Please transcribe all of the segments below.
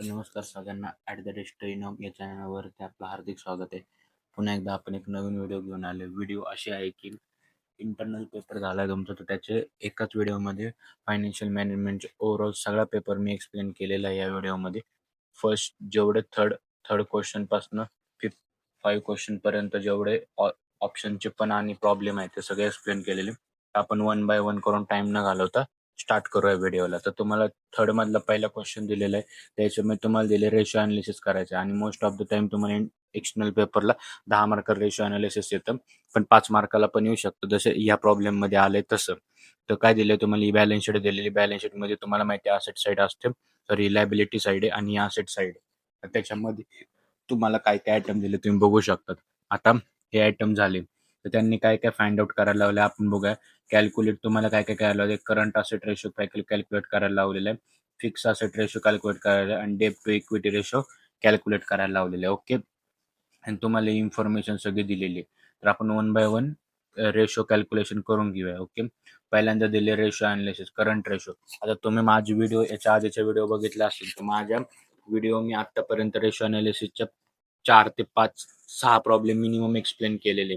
तर नमस्कार सगळ्यांना ॲट द रेट स्टोरीनॉम या चॅनलवरती आपलं हार्दिक स्वागत आहे. पुन्हा एकदा आपण एक नवीन व्हिडिओ घेऊन आलो. व्हिडिओ अशी आहे की इंटरनल पेपर झाला आहे तुमचा, तर त्याचे एकाच व्हिडिओमध्ये फायनान्शियल मॅनेजमेंटचे ओव्हरऑल सगळा पेपर मी एक्सप्लेन केलेला आहे या व्हिडिओमध्ये. फर्स्ट जेवढे थर्ड थर्ड क्वेश्चनपासनं फिफ्थ 5 क्वेश्चनपर्यंत जेवढे ऑप्शनचे पण आणि प्रॉब्लेम आहेत ते सगळे एक्सप्लेन केलेले. आपण वन बाय वन करून टाईम न घालवता स्टार्ट करूया व्हिडिओला. तर तुम्हाला थर्डमधला पहिला क्वेश्चन दिलेला आहे. त्याच्यामध्ये तुम्हाला दिले रेशो अनालिसिस करायचं आणि मोस्ट ऑफ द टाइम तुम्हाला एक्सटर्नल पेपरला 10 मार्काला रेशो अनालिसिस येतं, पण 5 मार्काला पण येऊ शकतं, जसं या प्रॉब्लेममध्ये आलंय तसं. तर काय दिलंय तुम्हाला, ही बॅलन्स शीट दिलेली. बॅलन्स शीटमध्ये तुम्हाला माहिती आहे असेट साईड असते, तर ही लायबिलिटी साईड आहे आणि ही असेट साईड आहे. तर त्याच्यामध्ये तुम्हाला काय काय आयटम दिले तुम्ही बघू शकता. आता हे आयटम झाले, तर त्यांनी काय काय फाइंड आउट करायला लावले आपण बघूया. कॅल्क्युलेट तुम्हाला काय काय करायला लावले. करंट असेट रेशो कॅल्क्युलेट करायला लावलेलं आहे, फिक्स असेट रेशो कॅल्क्युलेट करायला आणि debt to equity ratio calculate करायला लावलेले आहे. ओके, आणि तुम्हाला इन्फॉर्मेशन सगळी दिलेली आहे. तर आपण one by one ratio calculation करून घेऊया. ओके, पहिल्यांदा दिले रेशो अनालिसिस, करंट रेशो. आता तुम्ही माझी व्हिडिओ याच्या आधीचे व्हिडिओ बघितला असेल, तर माझ्या व्हिडिओ मी आतापर्यंत रेशो अनालिसिसच्या 4 ते 5 6 प्रॉब्लेम मिनिमम एक्सप्लेन केलेले.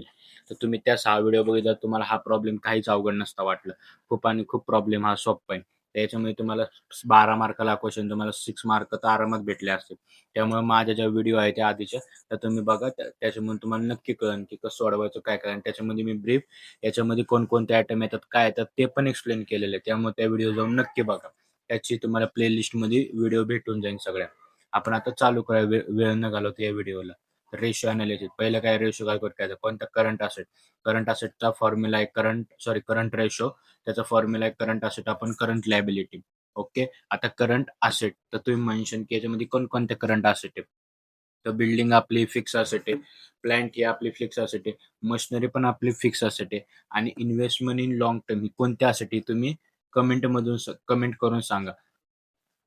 तर तुम्ही त्या 6 व्हिडिओ बघितला, तुम्हाला हा प्रॉब्लेम काहीच अवघड नसता वाटलं. खूप प्रॉब्लेम हा सोपा आहे. त्याच्यामुळे तुम्हाला 12 मार्काला क्वेश्चन तुम्हाला 6 मार्क तर आरामात भेटले असतील. त्यामुळे माझ्या ज्या व्हिडिओ आहेत त्या आधीच्या, तर तुम्ही बघा. त्याच्यामुळे तुम्हाला नक्की कळेल की कसं सोडवायचं, काय करायचं. त्याच्यामध्ये मी ब्रीफ याच्यामध्ये कोणकोणते आयटम येतात, काय येतात ते पण एक्सप्लेन केलेले आहे. त्यामुळे त्या व्हिडिओ जाऊन नक्की बघा. त्याची तुम्हाला प्लेलिस्टमध्ये व्हिडिओ भेटून जाईल सगळ्या. आपण आता चालू करूया वेळ न घालवता या व्हिडिओला. Ratio analysis. पहिलं काय, रेशो कॅल्क्युलेट करायचा. कोणता, करंट असेट. करंट असेटचा फॉर्म्युला आहे करंट रेशो. त्याचा फॉर्म्युला आहे करंट असेट आपण करंट लायबिलिटी. ओके, आता करंट असेट, तर तुम्ही मेन्शन की याच्यामध्ये कोणकोणते करंट असेट आहे. तर बिल्डिंग आपली फिक्स असेट आहे, प्लांट ही आपली फिक्स असेट आहे, मशिनरी पण आपली फिक्स असेट आहे, आणि इन्व्हेस्टमेंट इन लॉंग टर्म ही कोणत्या असेट आहे तुम्ही कमेंट करून सांगा.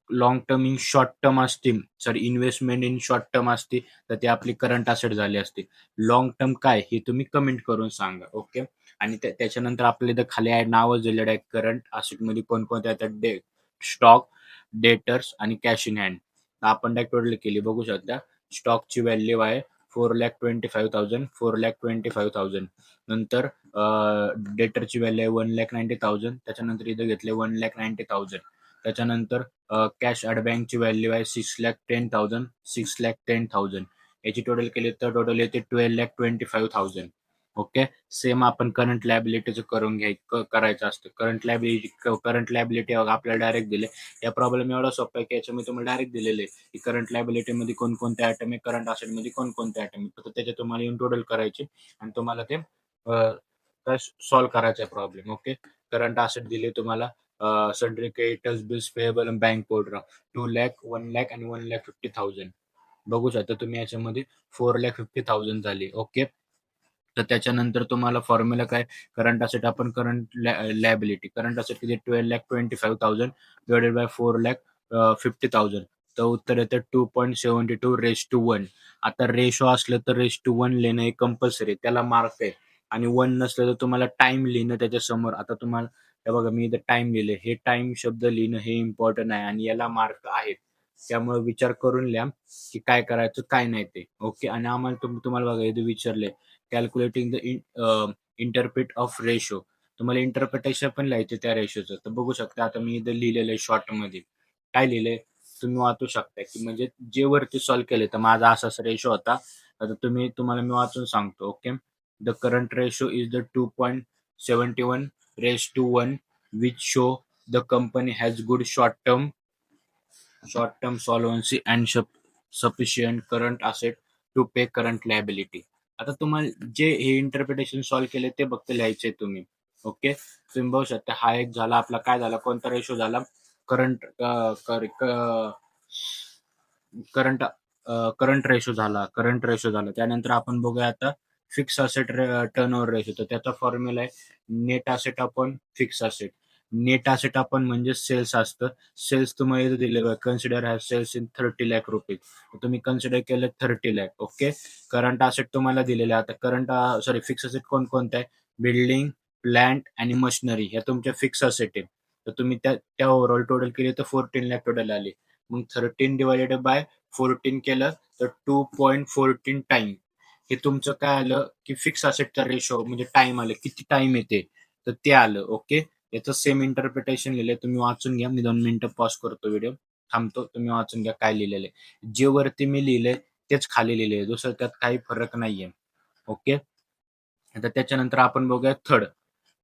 Long term in short term असतील, sorry investment in short term असते, तर ते आपली करंट असेट झाली असते. लॉंग टर्म काय हे तुम्ही कमेंट करून सांगा. ओके, आणि त्याच्यानंतर आपल्याला इथं खाली नावच दिलेलं आहे. करंट असेटमध्ये कोणकोणते येतात, स्टॉक, डेटर्स आणि कॅश इन हँड. आपण टोटल केली बघू शकता. स्टॉकची व्हॅल्यू आहे 4,25,000, 4,25,000. नंतर डेटरची व्हॅल्यू आहे 1,90,000. त्याच्यानंतर इथं घेतले 1,90,000. त्याच्यानंतर कॅश ॲट बँकची व्हॅल्यू आहे 6,10,000, 6,10,000. याची टोटल केली तर टोटल येते 12,25,000. ओके, सेम आपण करंट लायबिलिटीचं करायचं असतं. करंट लायबिलिटी आपल्याला डायरेक्ट दिले. या प्रॉब्लेम एवढा सोपा आहे की याच्यामध्ये तुम्हाला डायरेक्ट दिलेले आहे की करंट लायबिलिटीमध्ये कोणकोणते आयटम आहे, करंट असेटमध्ये कोणकोणते आयटम आहे. फक्त त्याचे तुम्हाला येऊन टोटल करायचे आणि तुम्हाला ते सॉल्व्ह करायचा आहे प्रॉब्लेम. ओके, करंट असेट दिले तुम्हाला, सन्ड्री क्रेडिटर्स, बिल्स पेएबल आणि बँक ओव्हरड्राफ्ट 2 लाख, 1 लाख आणि 1,50,000. बघू शकता तुम्ही याच्यामध्ये 4,50,000 झाली. ओके, तर त्याच्यानंतर तुम्हाला फॉर्म्युला काय, करंट असेट आपण करंट लायबिलिटी. करंट असेट किती, 12,25,000 डिवायडेड बाय 4,50,000. तर उत्तर येतं 2.72:1. आता रेशो असलं तर 1:1 लिहिणं हे कंपल्सरी, त्याला मार्क आहे. आणि 1 नसलं तर तुम्हाला टाइम लिहिणं त्याच्यासमोर. आता तुम्हाला हे बघा, मी इथं टाइम लिहिले, हे टाइम शब्द लिहिणं हे इम्पॉर्टंट आहे आणि याला मार्क आहेत. त्यामुळे विचार करून लिहा की काय करायचं काय नाही ते. ओके, आणि आम्हाला तुम्हाला बघा इथे विचारले calculating the interpret of ratio. तुम्हाला इंटरप्रिटेशन पण लिहायचे त्या रेशोचं. तर बघू शकता आता मी इथं लिहिलेलं आहे शॉर्टमध्ये. काय लिहिलंय तुम्ही वाचू शकता, की म्हणजे जे वरती सॉल्व्ह केले तर माझा असाच रेशो होता. आता तुम्हाला मी वाचून सांगतो. Okay, the current ratio is the 2.71:1, which show the company has good short-term solvency and sufficient current asset to pay current liability. आता तुम्हाला जे हे इंटरप्रिटेशन सॉल्व्ह केले ते फक्त लिहायचे तुम्ही. ओके, तुम्ही बघू शकता हा एक झाला आपला, काय झाला, कोणता रेशो झाला, करंट करंट करंट रेशो झाला. त्यानंतर आपण बघूया आता फिक्स असेट टर्नओव्हर रेशो. तर त्याचा फॉर्म्युला आहे net asset upon fix asset. Net asset आपण म्हणजे सेल्स असतं. सेल्स तुम्हाला इथे दिले, consider has sales in 30 lakh rupees. तुम्ही कन्सिडर केलं 30 लाख. ओके, करंट असेट तुम्हाला दिलेले. आता फिक्स असेट कोणकोणते आहे, बिल्डिंग, प्लांट आणि मशिनरी, ह्या तुमच्या फिक्स असेट आहे. तर तुम्ही त्या ओव्हरऑल टोटल केली तर 14 लाख टोटल आली. मग 13/14 केलं तर 2.14 टाइम. हे तुमचं काय आलं की फिक्स असेटचा रेशो म्हणजे टाइम आलं, किती टाइम येते तर ते आलं. ओके, याचं सेम इंटरप्रिटेशन लिहिलंय, तुम्ही वाचून घ्या. मी 2 मिनिटं पॉज करतो, व्हिडिओ थांबतो, तुम्ही वाचून घ्या काय लिहिलेलं आहे. जे वरती मी लिहिलंय तेच खाली लिहिलंय, दुसरं त्यात काही फरक नाहीये. ओके, आता त्याच्यानंतर आपण बघूया थर्ड.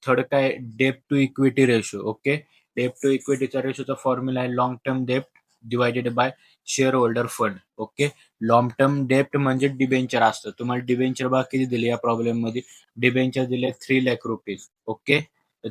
थर्ड काय, debt to equity ratio. Okay, debt to इक्विटीचा रेशोचा फॉर्म्युला आहे लॉंग टर्म डेप्ट divided by share holder fund. Okay, long term डेप्ट म्हणजे डिबेंचर असतं. तुम्हाला डिबेंचर बघा किती दिले या प्रॉब्लेम मध्ये, डिबेंचर दिले 3 lakh rupees. Okay,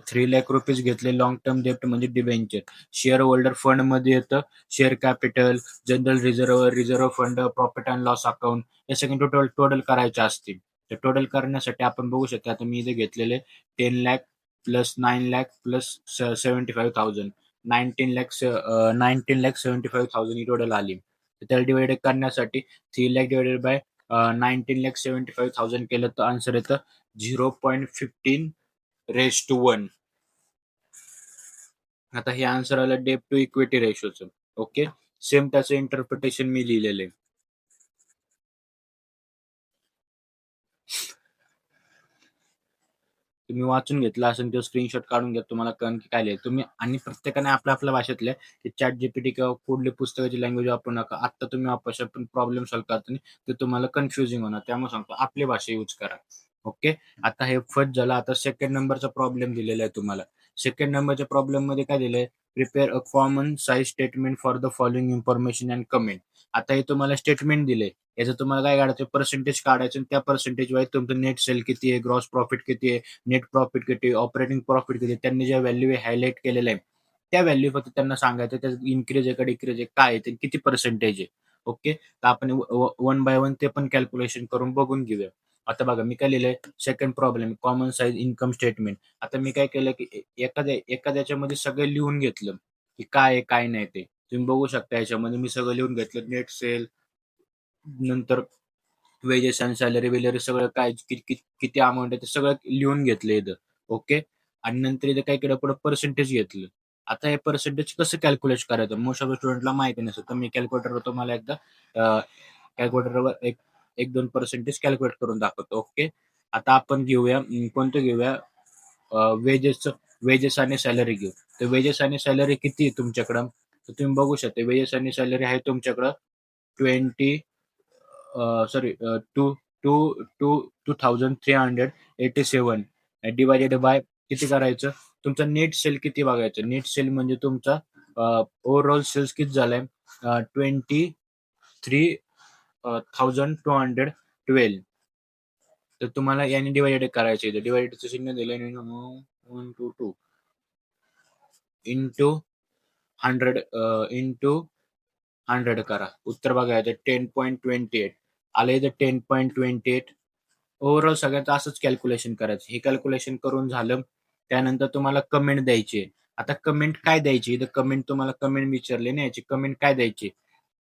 3 lakh rupees घेतले लॉंग टर्म डेप्ट म्हणजे डिबेंचर. शेअर होल्डर फंड मध्ये येतं share capital, general reserve, reserve fund, profit and loss account, हे सगळे टोटल टोटल करायचे असतील. तर टोटल करण्यासाठी आपण बघू शकतो, आता मी इथे घेतलेले 10 लाख प्लस 9 लाख प्लस 75,000, 19 लाख 75,000 ही टोटल आली. तर त्याला डिवाइड करण्यासाठी 3 लाख डिवाइडेड बाय 19,75,000 केलं तर आन्सर येतं 0.15:1. आता हे आन्सर आलं डेप टू इक्विटी रेशोचं. ओके, सेम त्याचं इंटरप्रिटेशन मी लिहिलेलं आहे. तुम्ही वाचून घेतला असेल किंवा स्क्रीनशॉट काढून घ्या, तुम्हाला कळण की काय लिहिलं तुम्ही. आणि प्रत्येकाने आपल्या आपल्या भाषेतले की चॅट जीपीटी किंवा कुठली पुस्तकाची लँग्वेज वापरू नका. आता तुम्ही वापरशा पण प्रॉब्लेम सॉल्व्ह करताना ते तुम्हाला कन्फ्युजिंग होणार, त्यामुळे सांगतो आपली भाषा यूज करा. ओके, आता हे फर्स्ट झालं. आता सेकंड नंबरचा प्रॉब्लेम दिलेला आहे तुम्हाला. सेकंड नंबरच्या प्रॉब्लेम मध्ये काय दिलंय, prepare a common size statement for the following information and comment. आता हे तुम्हाला स्टेटमेंट दिले, याचं तुम्हाला काय काढायचं, पर्सेंटेज काढायचं आणि त्या पर्सेंटेज वाईज तुमचं नेट सेल किती आहे, ग्रॉस प्रॉफिट किती आहे, नेट प्रॉफिट किती, ऑपरेटिंग प्रॉफिट किती, त्यांनी ज्या व्हॅल्यू हायलाइट केलेलं आहे त्या व्हॅल्यू फक्त त्यांना सांगायचं, त्यात इन्क्रीज आहे का डिक्रीज आहे, काय आहे ते, किती पर्सेंटेज आहे. ओके, तर आपण वन बाय वन ते पण कॅल्क्युलेशन करून बघून घेऊया. आता बघा मी काय लिहिलंय, second problem common size income statement. आता मी काय केलं की एखाद्याच्या मध्ये सगळं लिहून घेतलं की काय आहे काय नाही ते. तुम्ही बघू शकता याच्यामध्ये मी सगळं लिहून घेतलं, नेट सेल, नंतर वेजेस आणि सॅलरी वेलरी सगळं काय किती अमाऊंट आहे ते सगळं लिहून घेतलं इथं. ओके, आणि नंतर इथं काय केलं, पुढे पर्सेंटेज घेतलं. आता हे पर्सेंटेज कसं कॅल्क्युलेट करायचं, मोस्ट ऑफ स्टुडंटला माहिती नसतं, तर मी कॅल्क्युलेटरवर तुम्हाला एकदा कॅल्क्युलेटरवर एक एक दोन पर्सेंटेज कॅल्क्युलेट करून दाखवतो. ओके, आता आपण घेऊया कोणतं घेऊया, वेजेस वेजेस आणि सॅलरी घेऊ. तर वेजेस आणि सॅलरी किती आहे तुमच्याकडं, तर तुम्ही बघू शकता वेजेस आणि सॅलरी आहे तुमच्याकडं 20 sorry two two two 2,387 divided by किती करायचं, तुमचा नेट सेल किती बघायचं. नेट सेल म्हणजे तुमचा ओव्हरऑल सेल्स किती झालाय, 23,212. तर तुम्हाला याने डिवायडेड करायचं, इथे डिवायडेडचं चिन्ह दिलं 122 इंटू 100 इंटू 100 करा, उत्तर बघायचं 10.28 आलं इथं 10.28. ओव्हरऑल सगळ्याचं असंच कॅल्क्युलेशन करायचं. हे कॅल्क्युलेशन करून झालं, त्यानंतर तुम्हाला कमेंट द्यायची. आता कमेंट काय द्यायची, इथं कमेंट तुम्हाला कमेंट विचारले ना, याची कमेंट काय द्यायची,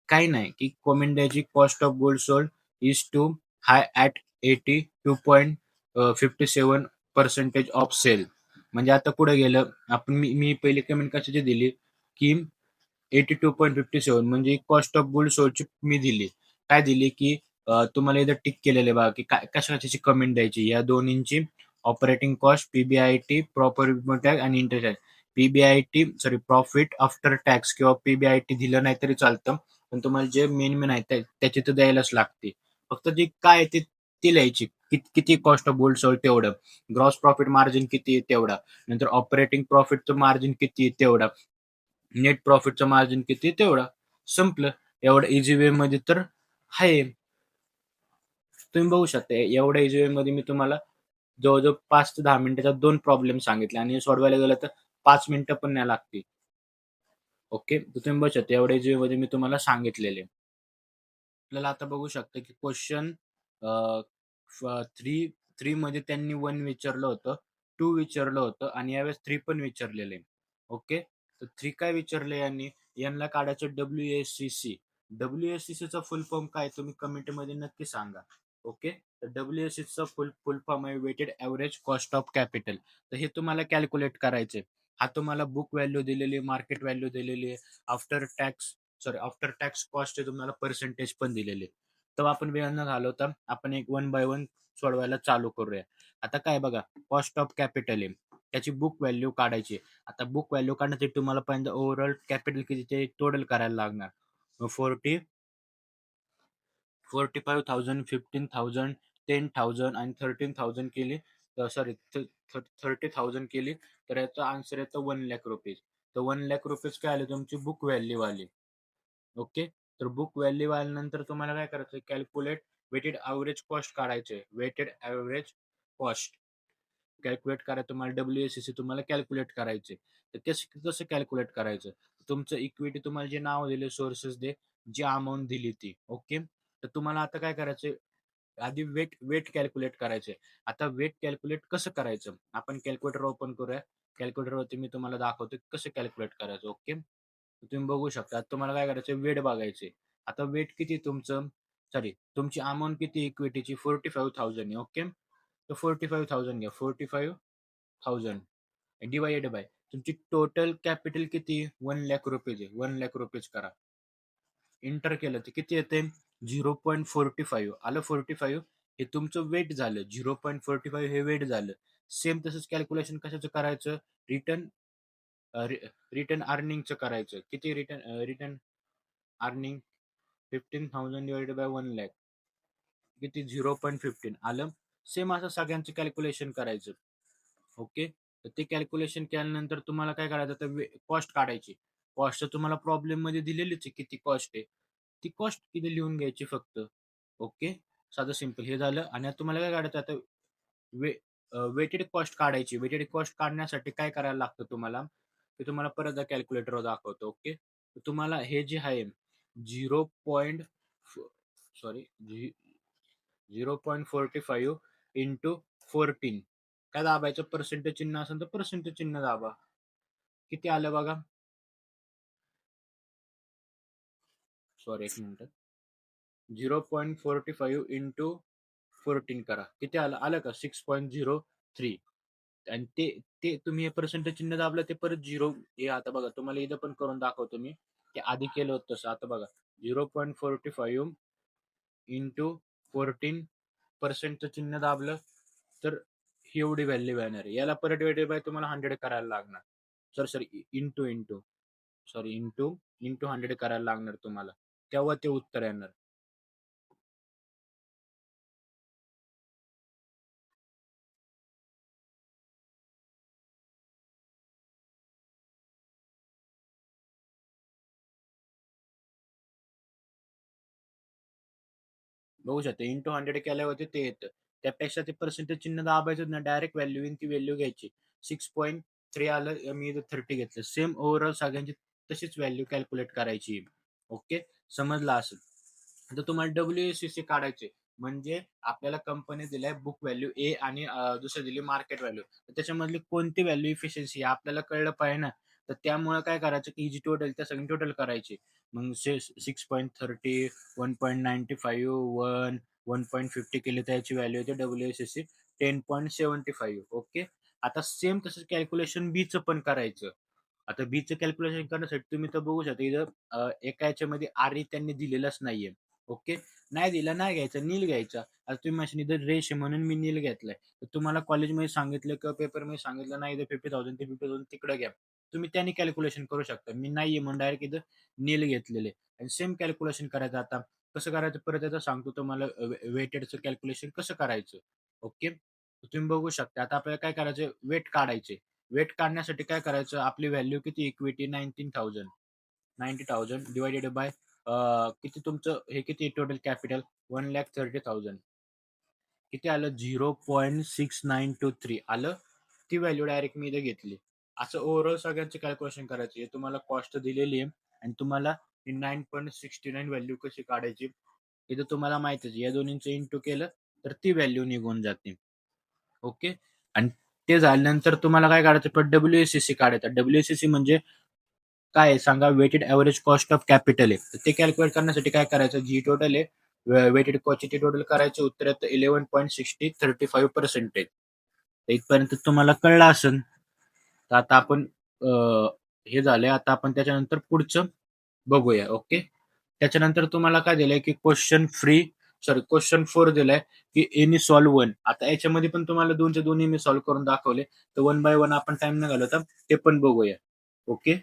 काही नाही की कमेंट द्यायची, cost of gold sold is too high at 82.57% of sale. म्हणजे आता पुढे गेलं आपण, मी पहिली कमेंट कशाची दिली की 82.57 म्हणजे कॉस्ट ऑफ गुड सोल्डची मी दिली. काय दिली की तुम्हाला इथं टिक केलेलं आहे बघा की काय कशाची कमेंट द्यायची, या दोन्हींची, operating cost, PBIT, property tax आणि interest. PBIT sorry profit after tax किंवा पीबीआयटी दिलं नाही तरी चालतं, पण तुम्हाला जे मेन आहे त्याची तर द्यायलाच लागते. फक्त जी काय आहे ती लिहायची, किती कॉस्ट ऑफ गोल्ड सोल्ड तेवढं, ग्रॉस प्रॉफिट मार्जिन किती आहे तेवढा, नंतर ऑपरेटिंग प्रॉफिटचं मार्जिन किती आहे तेवढा, नेट प्रॉफिटचं मार्जिन किती तेवढा. संपलं. एवढं इझी वे मध्ये तर आहे. तुम्ही बघू शकता एवढ्या इझी वे मध्ये मी तुम्हाला जवळजवळ 5 ते 10 मिनिटाच्या 2 प्रॉब्लेम सांगितले आणि सोडवायला गेलं तर 5 मिनिटं पण नाही लागतील. ओके, तर तुम्ही बघू शकता एवढ्या इझी वे मध्ये मी तुम्हाला सांगितलेले. आपल्याला आता बघू शकता की क्वेश्चन थ्री थ्री मध्ये त्यांनी 1 विचारलं होतं, 2 विचारलं होतं आणि यावेळेस 3 पण विचारलेले. ओके, तर 3 काय विचारले यांनी, यांना काढायचं WSCC. WSCCचा फुल फॉर्म काय तुम्ही कमेंट मध्ये नक्की सांगा. ओके, तर WSCCचा फुल फॉर्म आहे weighted average cost of capital. तर हे तुम्हाला कॅल्क्युलेट करायचे. हा तुम्हाला बुक व्हॅल्यू दिलेली, मार्केट व्हॅल्यू दिलेली आहे, after tax sorry after tax cost तुम्हाला पर्सेंटेज पण दिलेले. तेव्हा आपण वेळ न घालवता आपण एक वन बाय वन सोडवायला चालू करूया. आता काय बघा, कॉस्ट ऑफ कॅपिटल आहे, त्याची बुक व्हॅल्यू काढायची. आता बुक व्हॅल्यू काढण्यासाठी तुम्हाला पहिल्यांदा ओव्हरऑल कॅपिटल किती ते टोटल करायला लागणार. 45,000, 15,000, 10,000 आणि 13,000 केली, सॉरी 30,000 केली, तर याचा आन्सर येतो 1,00,000 रुपीज. तर 1,00,000 रुपीज काय आले तुमची बुक व्हॅल्यू आली. ओके. तर बुक व्हॅल्यू आल्यानंतर तुम्हाला काय करायचं, कॅल्क्युलेट वेटेड ॲव्हरेज कॉस्ट काढायचे. वेटेड ॲव्हरेज कॉस्ट कॅल्क्युलेट करा, तुम्हाला WACC तुम्हाला कॅल्क्युलेट करायचे. तर कसं कसं कॅल्क्युलेट करायचं, तुमचं इक्विटी तुम्हाला जे नाव दिले सोर्सेस दे, जी अमाऊंट दिली ती. ओके. तर तुम्हाला आता काय करायचं, आधी वेट वेट कॅल्क्युलेट करायचे. आता वेट कॅल्क्युलेट कसं करायचं, आपण कॅल्क्युलेटर ओपन करूया. कॅल्क्युलेटरवरती मी तुम्हाला दाखवतो कसं कॅल्क्युलेट करायचं. ओके. तुम्ही बघू शकता, तुम्हाला काय करायचं, वेट बघायचे. आता वेट किती तुमचं, सॉरी तुमची अमाऊंट किती इक्विटीची, 45,000 आहे. ओके. तर 45,000 घ्या. 45,000 डिवायडेड बाय तुमची टोटल कॅपिटल किती, 1,00,000 रुपीज आहे. 1,00,000 रुपीज करा. इंटर केलं तर किती येते, 0.45 आलं. 45 हे तुमचं वेट झालं. 0.45 हे वेट झालं. सेम तसंच कॅल्क्युलेशन कशाचं करायचं, रिटर्न रिटर्न अर्निंगचं करायचं. किती रिटर्न अर्निंग, 15,000 डिवायडेड बाय 1,00,000 किती, 0.15 आलं. सेम असं सगळ्यांचं कॅल्क्युलेशन करायचं. ओके. तर ते कॅल्क्युलेशन केल्यानंतर तुम्हाला काय करायचं, तर कॉस्ट काढायची. कॉस्ट तुम्हाला प्रॉब्लेम मध्ये दिलेलीच आहे, किती कॉस्ट आहे ती कॉस्ट किती लिहून घ्यायची फक्त. ओके. साधं सिंपल हे झालं. आणि आता तुम्हाला काय काढायचं, आता वे वेटेड कॉस्ट काढायची. वेटेड कॉस्ट काढण्यासाठी काय करायला लागतं तुम्हाला, ते तुम्हाला परत कॅल्क्युलेटरवर दाखवतो. ओके. तर तुम्हाला हे जे आहे 0. सॉरी 0.45 इंटू 14 काय दाबायचं, पर्सेंटेज चिन्ह असेल तर पर्सेंटेज चिन्ह दाबा. किती आलं बघा, सॉरी एक मिनिट, 0.45 इंटू 14 करा. किती आलं, आलं का, 6.03. आणि ते ते तुम्ही हे पर्सेंटेज चिन्ह दाबलं ते परत झिरो. हे आता बघा, तुम्हाला इथं पण करून दाखवतो मी, ते आधी केलं होतं तसं. आता बघा 0.45 इंटू 14 पर्सेंटचं चिन्ह दाबलं तर ही एवढी व्हॅल्यू येणार आहे. याला परत डिवायडेड बाय तुम्हाला 100 करायला लागणार. Sorry into into sorry into into 100 करायला लागणार तुम्हाला, तेव्हा ते उत्तर येणार. बघू शकता, इंटू 100 केल्यावरती ते येतं. त्यापेक्षा ते पर्सेंटेज चिन्ह दाबायचं ना, डायरेक्ट व्हॅल्यू येईन, ती व्हॅल्यू घ्यायची. 6.3 आलं, मी इथं 30 घेतलं. सेम ओव्हरऑल सगळ्यांची तशीच व्हॅल्यू कॅल्क्युलेट करायची. ओके. समजलं असेल. आता तुम्हाला WACC काढायचे, म्हणजे आपल्याला कंपनी दिलाय बुक व्हॅल्यू ए आणि दुसरी दिली मार्केट व्हॅल्यू. त्याच्यामधली कोणती व्हॅल्यू इफिशियन्सी आपल्याला कळलं पाहिजे ना. तर त्यामुळे काय करायचं, की जी टोटल त्या सगळी टोटल करायची. मग 6.30, 1.95, 1.50 केली तर याची व्हॅल्यू येते WACC 10.75. ओके. आता सेम तसंच कॅल्क्युलेशन बीचं पण करायचं. आता बीचं कॅल्क्युलेशन करण्यासाठी तुम्ही तर बघू शकता, इथं एका याच्यामध्ये आर त्यांनी दिलेलंच नाहीये. ओके. नाही दिला, नाही घ्यायचा, नील घ्यायचा. आता तुम्ही मशीन इथं रेश आहे म्हणून मी नील घेतलाय. तर तुम्हाला कॉलेजमध्ये सांगितलं किंवा पेपरमध्ये सांगितलं नाही, इथं 50,000 ते 50,000 तिकडे घ्या, तुम्ही त्याने कॅल्क्युलेशन करू शकता. मी नाहीये म्हणून डायरेक्ट इथं नील घेतलेले. आणि सेम कॅल्क्युलेशन करायचं. आता कसं करायचं परत आता सांगतो तुम्हाला, वेटेडचं कॅल्क्युलेशन कसं करायचं. ओके. तुम्ही बघू शकता, आता आपल्याला काय करायचं, वेट काढायचे. वेट काढण्यासाठी काय करायचं, आपली व्हॅल्यू किती, इक्विटी 90,000 डिवायडेड बाय किती तुमचं हे किती टोटल कॅपिटल, 1,30,000 किती आलं, 0.6923 आलं. ती व्हॅल्यू डायरेक्ट मी इथे घेतली. असं ओव्हरऑल सगळ्यांचे कॅल्क्युलेशन करायचे. हे तुम्हाला कॉस्ट दिलेली आहे आणि तुम्हाला 9.69 व्हॅल्यू कशी काढायची इथं तुम्हाला माहितीच. या दोन्हींचं इंटू केलं तर ती व्हॅल्यू निघून जाते. ओके. आणि ते झाल्यानंतर तुम्हाला काय काढायचं, पण WACC काढायचं. WACC म्हणजे काय आहे सांगा, weighted average cost of capital आहे. तर ते कॅल्क्युलेट करण्यासाठी काय करायचं, जी टोटल आहे वेटेड कॉस्टची टोटल करायचं, उत्तर येतं 11.35%. इथपर्यंत तुम्हाला कळलं असेल. तर आता आपण हे झालंय, आता आपण त्याच्यानंतर पुढचं बघूया. ओके. त्याच्यानंतर तुम्हाला काय दिलंय की क्वेश्चन 4 दिलाय की एनी सॉल्व्ह वन. आता याच्यामध्ये पण तुम्हाला दोनच्या दोन्ही मी सॉल्व्ह करून दाखवले. तर वन बाय वन आपण टाइम न घालवता ते पण बघूया. ओके.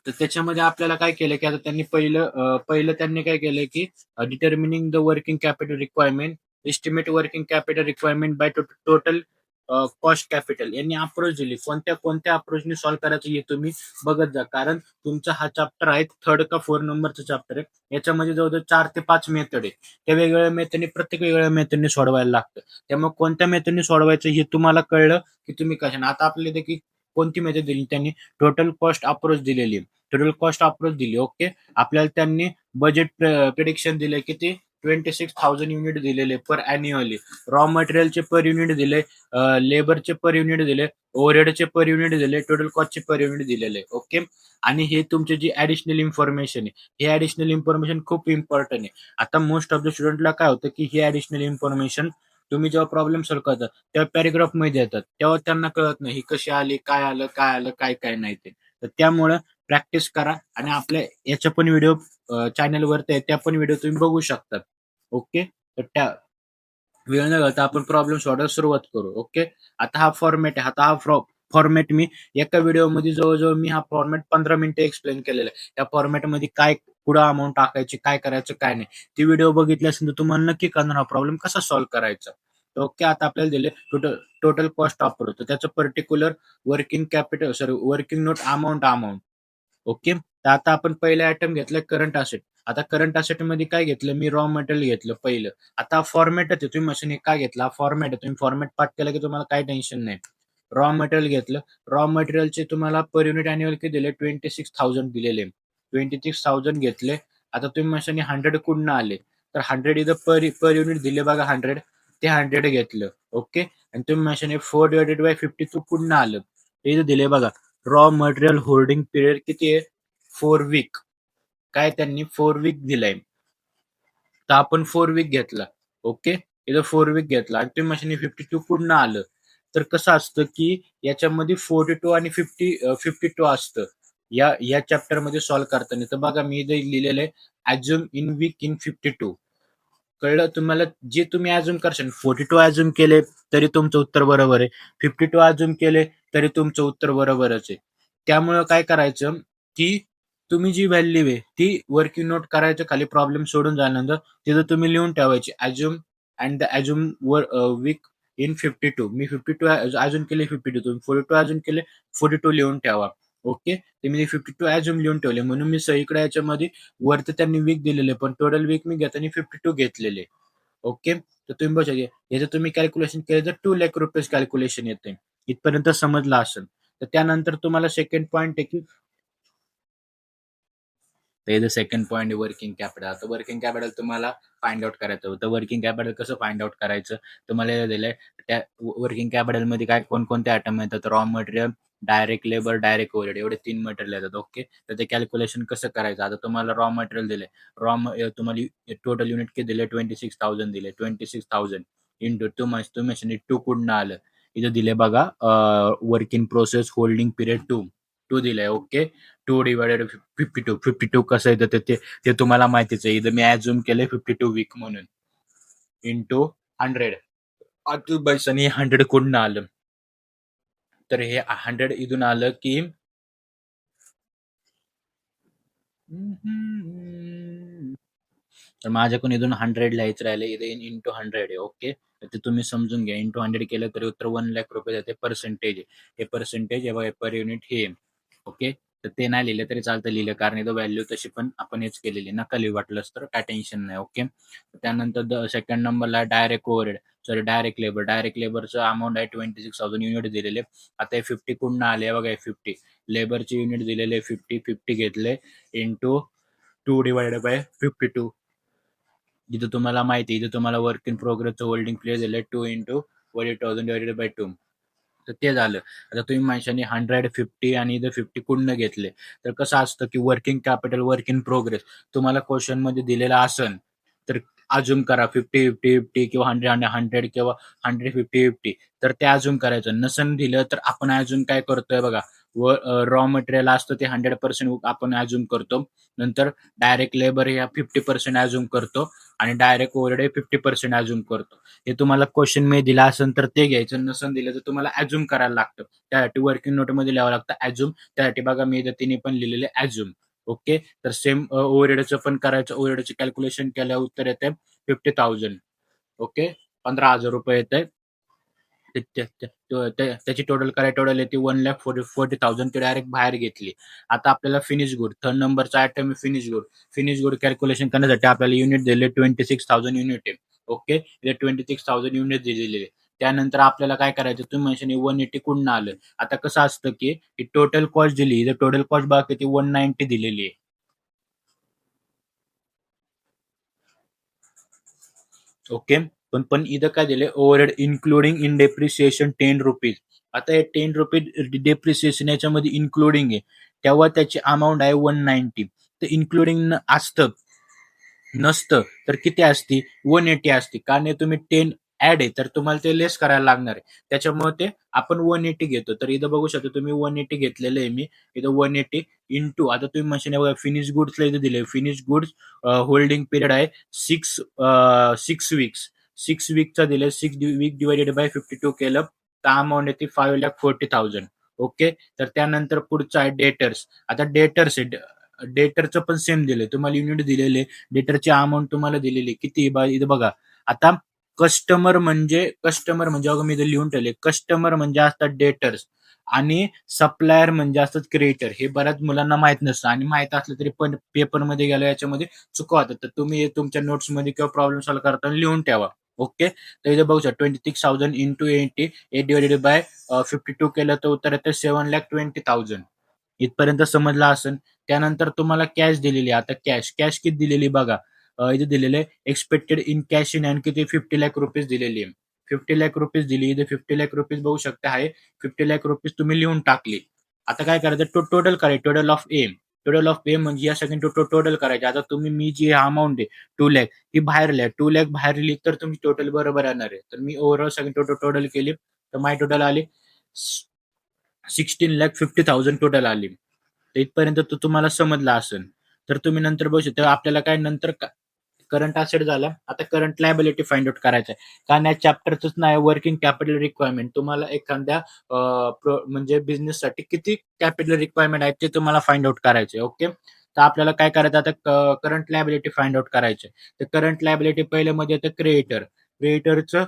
तर त्याच्यामध्ये आपल्याला काय केलं की आता त्यांनी पहिलं त्यांनी काय केलं की determining the working capital requirement, estimate working capital requirement by total cost capital यांनी अप्रोच दिली. कोणत्या कोणत्या अप्रोचने सॉल्व्ह करायचं हे तुम्ही बघत जा, कारण तुमचा हा चॅप्टर आहे 3rd का 4 नंबरचा चॅप्टर आहे. याच्यामध्ये जवळजवळ 4 ते 5 मेथड आहे. त्या वेगवेगळ्या मेथडने प्रत्येक वेगवेगळ्या मेथडने सोडवायला लागतं. त्यामुळे कोणत्या मेथडने सोडवायचं हे तुम्हाला कळलं की तुम्ही कशाने. आता आपल्याला की कोणती मेथड दिली त्यांनी, टोटल कॉस्ट अप्रोच दिलेली आहे. टोटल कॉस्ट अप्रोच दिली. ओके. आपल्याला त्यांनी बजेट प्रिडिक्शन दिले किती 26,000 युनिट दिलेले पर अॅन्युअली. रॉ मटेरियलचे पर युनिट दिले, लेबरचे पर युनिट दिले, ओव्हरहेडचे पर युनिट दिले, टोटल कॉस्टचे पर युनिट दिलेले. ओके. आणि हे तुमची जी ऍडिशनल इन्फॉर्मेशन आहे, हे ऍडिशनल इन्फॉर्मेशन खूप इम्पॉर्टंट आहे. आता मोस्ट ऑफ द स्टुडंटला काय होतं की हे ऍडिशनल इन्फॉर्मेशन तुम्ही जेव्हा प्रॉब्लेम सॉल्व्ह करता तेव्हा पॅरेग्राफ मध्ये येतात, तेव्हा त्यांना कळत नाही ही कशी आली, काय आलं, काय काय नाही ते. तर त्यामुळं प्रॅक्टिस करा आणि आपल्या याच्या पण व्हिडिओ चॅनलवरती आहे, त्या पण व्हिडिओ तुम्ही बघू शकता. ओके. तर त्या वेळ न घालता आपण प्रॉब्लेम सोडवायला सुरुवात करू. ओके. आता हा फॉर्मॅट आहे. आता हा फॉर्मॅट मी एका व्हिडिओमध्ये जवळजवळ मी हा फॉर्मॅट 15 मिनिटं एक्सप्लेन केलेला आहे. या फॉर्मॅटमध्ये काय कुठं अमाऊंट टाकायची, काय करायचं, काय नाही. ती व्हिडिओ बघितली असेल तर तुम्हाला नक्की कळणार हा प्रॉब्लेम कसा सॉल्व्ह करायचा. ओके. आता आपल्याला दिले टोटल टोटल कॉस्ट अप्रोच, तर त्याचं particular working note amount. Okay. तर आता आपण पहिला आयटम घेतलाय करंट असेट. आता करंट असेट मध्ये काय घेतलं मी, रॉ मटेरियल घेतलं पहिलं. आता फॉर्मॅटच आहे, तुम्ही मशीन काय घेतला फॉर्मॅट आहे, तुम्ही फॉर्मॅट पाठ केला की तुम्हाला काही टेन्शन नाही. रॉ मटेरियल घेतलं. रॉ मटेरियलचे तुम्हाला पर युनिट अॅन्युअल किती दिले, 26,000 दिलेले. 26,000 घेतले. आता तुम्ही मशीन 100 कुठनं आले, तर 100 इथं पर युनिट दिले बघा 100, ते 100 घेतलं. ओके. आणि तुम्ही मशीन 4/52 कुठनं आलं, ते इथं दिले बघा. रॉ मटेरियल होल्डिंग पिरियड किती आहे, 4 वीक. काय त्यांनी 4 वीक दिलाय, तर आपण 4 वीक घेतला. ओके. इथं 4 वीक घेतला आणि तुम्ही मशीन 52 पूर्ण आलं, तर कसं असतं की याच्यामध्ये 42 आणि 52 असतं या चॅप्टर मध्ये सॉल्व्ह करताना. तर बघा मी इथे लिहिलेलं आहे ऍज्युम इन वीक इन 52. कळलं तुम्हाला. जे तुम्ही अजून करशाल 42 अजून केले तरी तुमचं उत्तर बरोबर आहे, 52 अजून केले तरी तुमचं उत्तर बरोबरच आहे. त्यामुळं काय करायचं की तुम्ही जी व्हॅल्यू आहे ती वर्किंग नोट करायचं, खाली प्रॉब्लेम सोडून झाल्यानंतर तिथं तुम्ही लिहून ठेवायची assume and the assume week in 52. मी 52 अजून केले 52, तुम्ही 42 अजून केले 42 लिहून ठेवा. ओके. ते मी 52 अजून लिहून ठेवले म्हणून मी सगळीकडे याच्यामध्ये वरती त्यांनी वीक दिलेले पण टोटल वीक मी घेताना 52 घेतलेले. ओके. तर तुम्ही बघा याचं तुम्ही कॅल्क्युलेशन केलं तर 2 लाख रुपये कॅल्क्युलेशन येते. इथपर्यंत समजलं असेल. तर त्यानंतर तुम्हाला सेकंड पॉईंट आहे की तर सेकंड पॉईंट वर्किंग कॅपिटल. आता वर्किंग कॅपिटल तुम्हाला फाइंड आउट करायचं होतं. वर्किंग कॅपिटल कसं फाइंड आउट करायचं तुम्हाला हे दिलंय. त्या वर्किंग कॅपिटल मध्ये काय कोणकोणते आयटम येतात, raw material, direct labour, direct overhead, एवढे 3 मटेरियल येतात. ओके. तर ते कॅल्क्युलेशन कसं करायचं, आता तुम्हाला रॉ मटेरियल दिले, तुम्हाला टोटल युनिट किती दिले, 26,000 दिले. 26,000 इंटू तुम्ही 2 कुठनं आलं, इथं दिले बघा वर्किंग प्रोसेस होल्डिंग पिरियड 2 दिलाय. ओके. 2 डिवायडेड 52 कसं येतं ते तुम्हाला माहितीच आहे. इथं मी ऍझ्युम केलंय 52 वीक म्हणून इंटू 100. आता पैशाने 100 कुठनं आलं, तर हे 100 इथून आलं की तर माझ्याकडून इथून 100 लिहायचं राहिले, इथे इंटू 100 आहे. ओके. तर ते तुम्ही समजून घ्या. इंटू 100 केलं तरी उत्तर 1 लाख रुपये जाते. पर्सेंटेज आहे, हे पर्सेंटेज आहे बघा, पर युनिट हे. ओके. तर ते नाही लिहिलं तरी चालतं, लिहिलं कारण इथं व्हॅल्यू तशी पण आपण हेच केलेली, नका लिहू वाटलंच तर काय टेन्शन नाही. ओके. त्यानंतर सेकंड नंबरला डायरेक्ट ओव्हरहेड, सॉरी डायरेक्ट लेबरचं अमाऊंट आहे 26,000 युनिट दिलेले. आता हे 50 कुठनं आले बघा, हे 50 लेबरचे युनिट दिलेले 50 घेतले इंटू 2 डिवायडेड बाय 52. जिथं तुम्हाला माहिती आहे, इथं तुम्हाला वर्क इन प्रोग्रेसचं होल्डिंग पिरियड दिलं 2 इंटू 48,000 डिवायडेड बाय 2. तर ते झालं. आता तुम्ही माणसाने 150 आणि इथं 50 कुठनं घेतले, तर कसं असतं की working capital work in progress तुम्हाला क्वेश्चन मध्ये दिलेला असन तर अजूम करा 50-50-50 किंवा 100-100 किंवा 100-50-50, तर ते अजूम करायचं. नसन दिलं तर आपण अजून काय करतोय बघा, व रॉ मटेरियल असतं ते 100% आपण ॲझ्युम करतो. नंतर डायरेक्ट लेबर हे 50% ॲझ्युम करतो आणि डायरेक्ट ओव्हरहेड हे 50% ॲझ्युम करतो. हे तुम्हाला क्वेश्चन मी दिला असेल तर ते घ्यायचं, नसेल दिलं तर तुम्हाला ॲझ्युम करायला लागतं. त्यासाठी वर्किंग नोटमध्ये लिहावं लागतं ॲझ्युम. त्यासाठी बघा मी इथं तिन्ही पण लिहिलेले ॲझ्युम. ओके. तर सेम ओव्हरहेडचं पण करायचं. ओव्हरहेडचं कॅल्क्युलेशन केल्यावर उत्तर येतंय 50,000. ओके. ₹15,000 येतंय. त्याची टोटल काय टोटल येते 1,40,000 ती डायरेक्ट बाहेर घेतली. आता आपल्याला फिनिश गुड थर्ड नंबरचा आयटम आहे finish good. Finish good calculation करण्यासाठी आपल्याला युनिट दिले 26,000 युनिट आहे. ओके. इथे 26,000 युनिट दिलेले आहे. त्यानंतर आपल्याला काय करायचं तुम्ही म्हणशाल 180 कुठून आलं. आता कसं असतं की टोटल कॉस्ट दिली इथे टोटल कॉस्ट बघा किती 190 दिलेली आहे. ओके. पण इथं काय दिलंय ओव्हरहेड इन्क्लुडिंग इन डेप्रिसिएशन ₹10. आता हे ₹10 डेप्रिसिएशन याच्यामध्ये इन्क्लुडिंग आहे. तेव्हा त्याची अमाउंट आहे 190. तर इन्क्लुडिंग असतं नसतं तर किती असती 180 असती. कारण हे तुम्ही 10 ऍड आहे तर तुम्हाला ते लेस करायला लागणार आहे. त्याच्यामुळे ते आपण 180 घेतो. तर इथं बघू शकता तुम्ही 180 घेतलेलं आहे मी. इथं 180 इंटू आता तुम्ही मशीन बघा फिनिश गुड्सला इथं दिले फिनिश गुड्स होल्डिंग पिरियड आहे 6 वीक्स. 6 वीकचा दिले 6 वीक डिवायडेड बाय 52 केलं तर अमाऊंट येते 5,40,000. ओके. तर त्यानंतर पुढचं आहे डेटर्स. आता डेटर्स आहे डेटरचं पण सेम दिले तुम्हाला युनिट दिलेले डेटरची अमाऊंट तुम्हाला दिलेली किती इथं बघा. आता कस्टमर म्हणजे अगं मी इथे लिहून ठेवले कस्टमर म्हणजे असतात डेटर्स आणि सप्लायर म्हणजे असतात क्रिएटर. हे बऱ्याच मुलांना माहित नसतं आणि माहित असलं तरी पण पेपरमध्ये गेलं याच्यामध्ये चुका होतात. तर तुम्ही हे तुमच्या नोट्समध्ये किंवा प्रॉब्लेम सॉल्व्ह करताना लिहून ठेवा. ओके. तर इथे बघू शकता 26,000 इंटू 80 8 डिवायडेड बाय 52 केलं तर उत्तर येतं 7,20,000. इथपर्यंत समजलं असेल. त्यानंतर तुम्हाला कॅश दिलेली आहे. आता कॅश किती दिलेली बघा. इथे दिलेलं आहे expected in cash in hand किती 50 लाख रुपीज दिलेली आहे. 50 लाख रुपीज दिली. इथे 50 लाख रुपीज बघू शकता आहे. 50 लाख रुपीज तुम्ही लिहून टाकली. आता काय करायचं टोटल करायचं total of M. Total of M म्हणजे या सगळ्यांची टोटल करायचे. आता तुम्ही मी जी अमाऊंट आहे 2 लाख ही बाहेर लिहा. 2 लाख बाहेर लिहिली तर तुमची टोटल बरोबर येणार आहे. तर मी ओव्हरऑल सगळी टोटल केली तर माझी टोटल आली 16,50,000 टोटल आली. तर इथपर्यंत तो तुम्हाला समजला असेल. तर तुम्ही नंतर बघू शकता आपल्याला काय नंतर करंट असेट झाला. आता करंट लायबिलिटी फाइंड आउट करायचं आहे. कारण या चॅप्टरचंच नाव वर्किंग कॅपिटल रिक्वायरमेंट. तुम्हाला एखाद्या म्हणजे बिझनेससाठी किती कॅपिटल रिक्वायरमेंट आहे ते तुम्हाला फाइंड आउट करायचे. ओके. तर आपल्याला काय करायचं आता करंट लायबिलिटी फाइंड आउट करायचे. तर करंट लायबिलिटी पहिल्यामध्ये येतं क्रिएटर. क्रिएटरचं